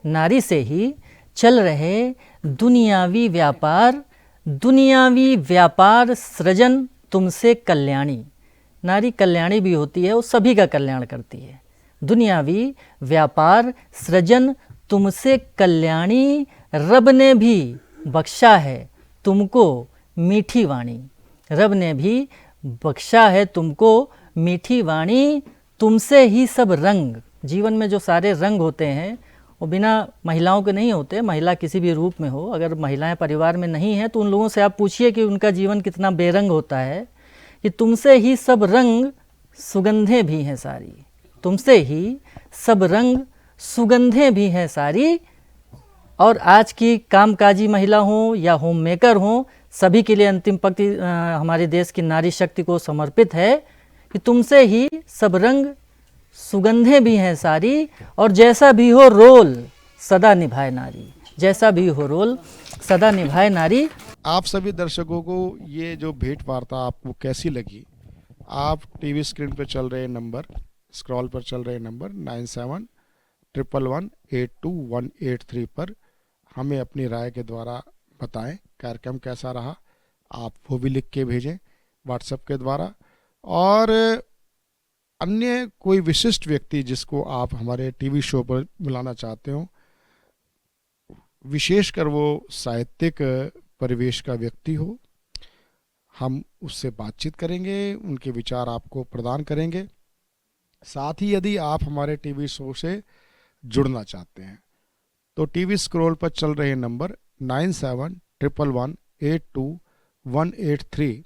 नारी से ही चल रहे दुनियावी व्यापार सृजन तुमसे कल्याणी। नारी कल्याणी भी होती है, वो सभी का कल्याण करती है। दुनियावी व्यापार सृजन तुमसे कल्याणी, रब ने भी बख्शा है तुमको मीठी वाणी। रब ने भी बख्शा है तुमको मीठी वाणी, तुमसे ही सब रंग। जीवन में जो सारे रंग होते हैं वो बिना महिलाओं के नहीं होते। महिला किसी भी रूप में हो, अगर महिलाएं परिवार में नहीं हैं तो उन लोगों से आप पूछिए कि उनका जीवन कितना बेरंग होता है। कि तुमसे ही सब रंग सुगंधें भी हैं सारी, तुमसे ही सब रंग सुगंधें भी हैं सारी। और आज की कामकाजी महिला हो या होम मेकर हो, सभी के लिए अंतिम पंक्ति हमारे देश की नारी शक्ति को समर्पित है कि तुमसे ही सब रंग सुगंधें भी हैं सारी, और जैसा भी हो रोल सदा निभाए नारी। जैसा भी हो रोल सदा निभाए नारी। आप सभी दर्शकों को ये जो भेंट वार्ता आपको कैसी लगी, आप टीवी स्क्रीन पर चल रहे नंबर, स्क्रॉल पर चल रहे नंबर 9711182183 पर हमें अपनी राय के द्वारा बताएं कार्यक्रम कैसा रहा। आप वो भी लिख के भेजें व्हाट्सएप के द्वारा। और अन्य कोई विशिष्ट व्यक्ति जिसको आप हमारे टीवी शो पर बुलाना चाहते हो, विशेषकर वो साहित्यिक परिवेश का व्यक्ति हो, हम उससे बातचीत करेंगे, उनके विचार आपको प्रदान करेंगे। साथ ही यदि आप हमारे टीवी शो से जुड़ना चाहते हैं तो टीवी स्क्रॉल पर चल रहे नंबर 9711182183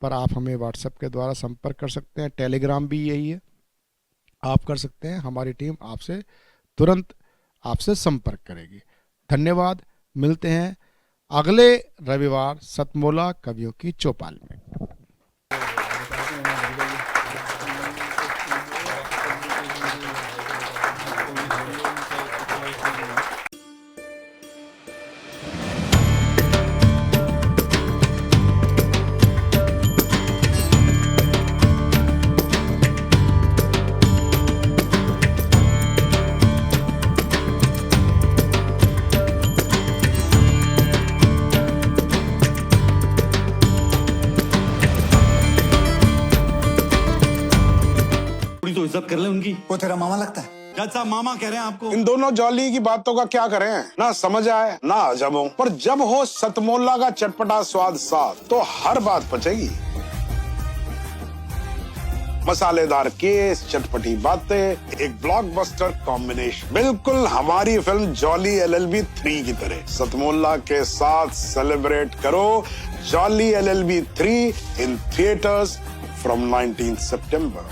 पर आप हमें व्हाट्सएप के द्वारा संपर्क कर सकते हैं। टेलीग्राम भी यही है, आप कर सकते हैं। हमारी टीम आपसे तुरंत आपसे संपर्क करेगी। धन्यवाद। मिलते हैं अगले रविवार सतमोला कवियों की चौपाल में। तो इज्जत कर ले उनकी। वो तेरा मामा लगता है? जज साहब मामा कह रहे हैं आपको। इन दोनों जॉली की बातों का क्या करें, ना समझ आए ना अजब हो, पर जब हो सतमोला का चटपटा स्वाद साथ तो हर बात पचेगी। मसालेदार केस, चटपटी बातें, एक ब्लॉकबस्टर कॉम्बिनेशन, बिल्कुल हमारी फिल्म जॉली LLB 3 की तरह। सतमोला के साथ सेलिब्रेट करो jolly LLB 3 in theatres from 19 September.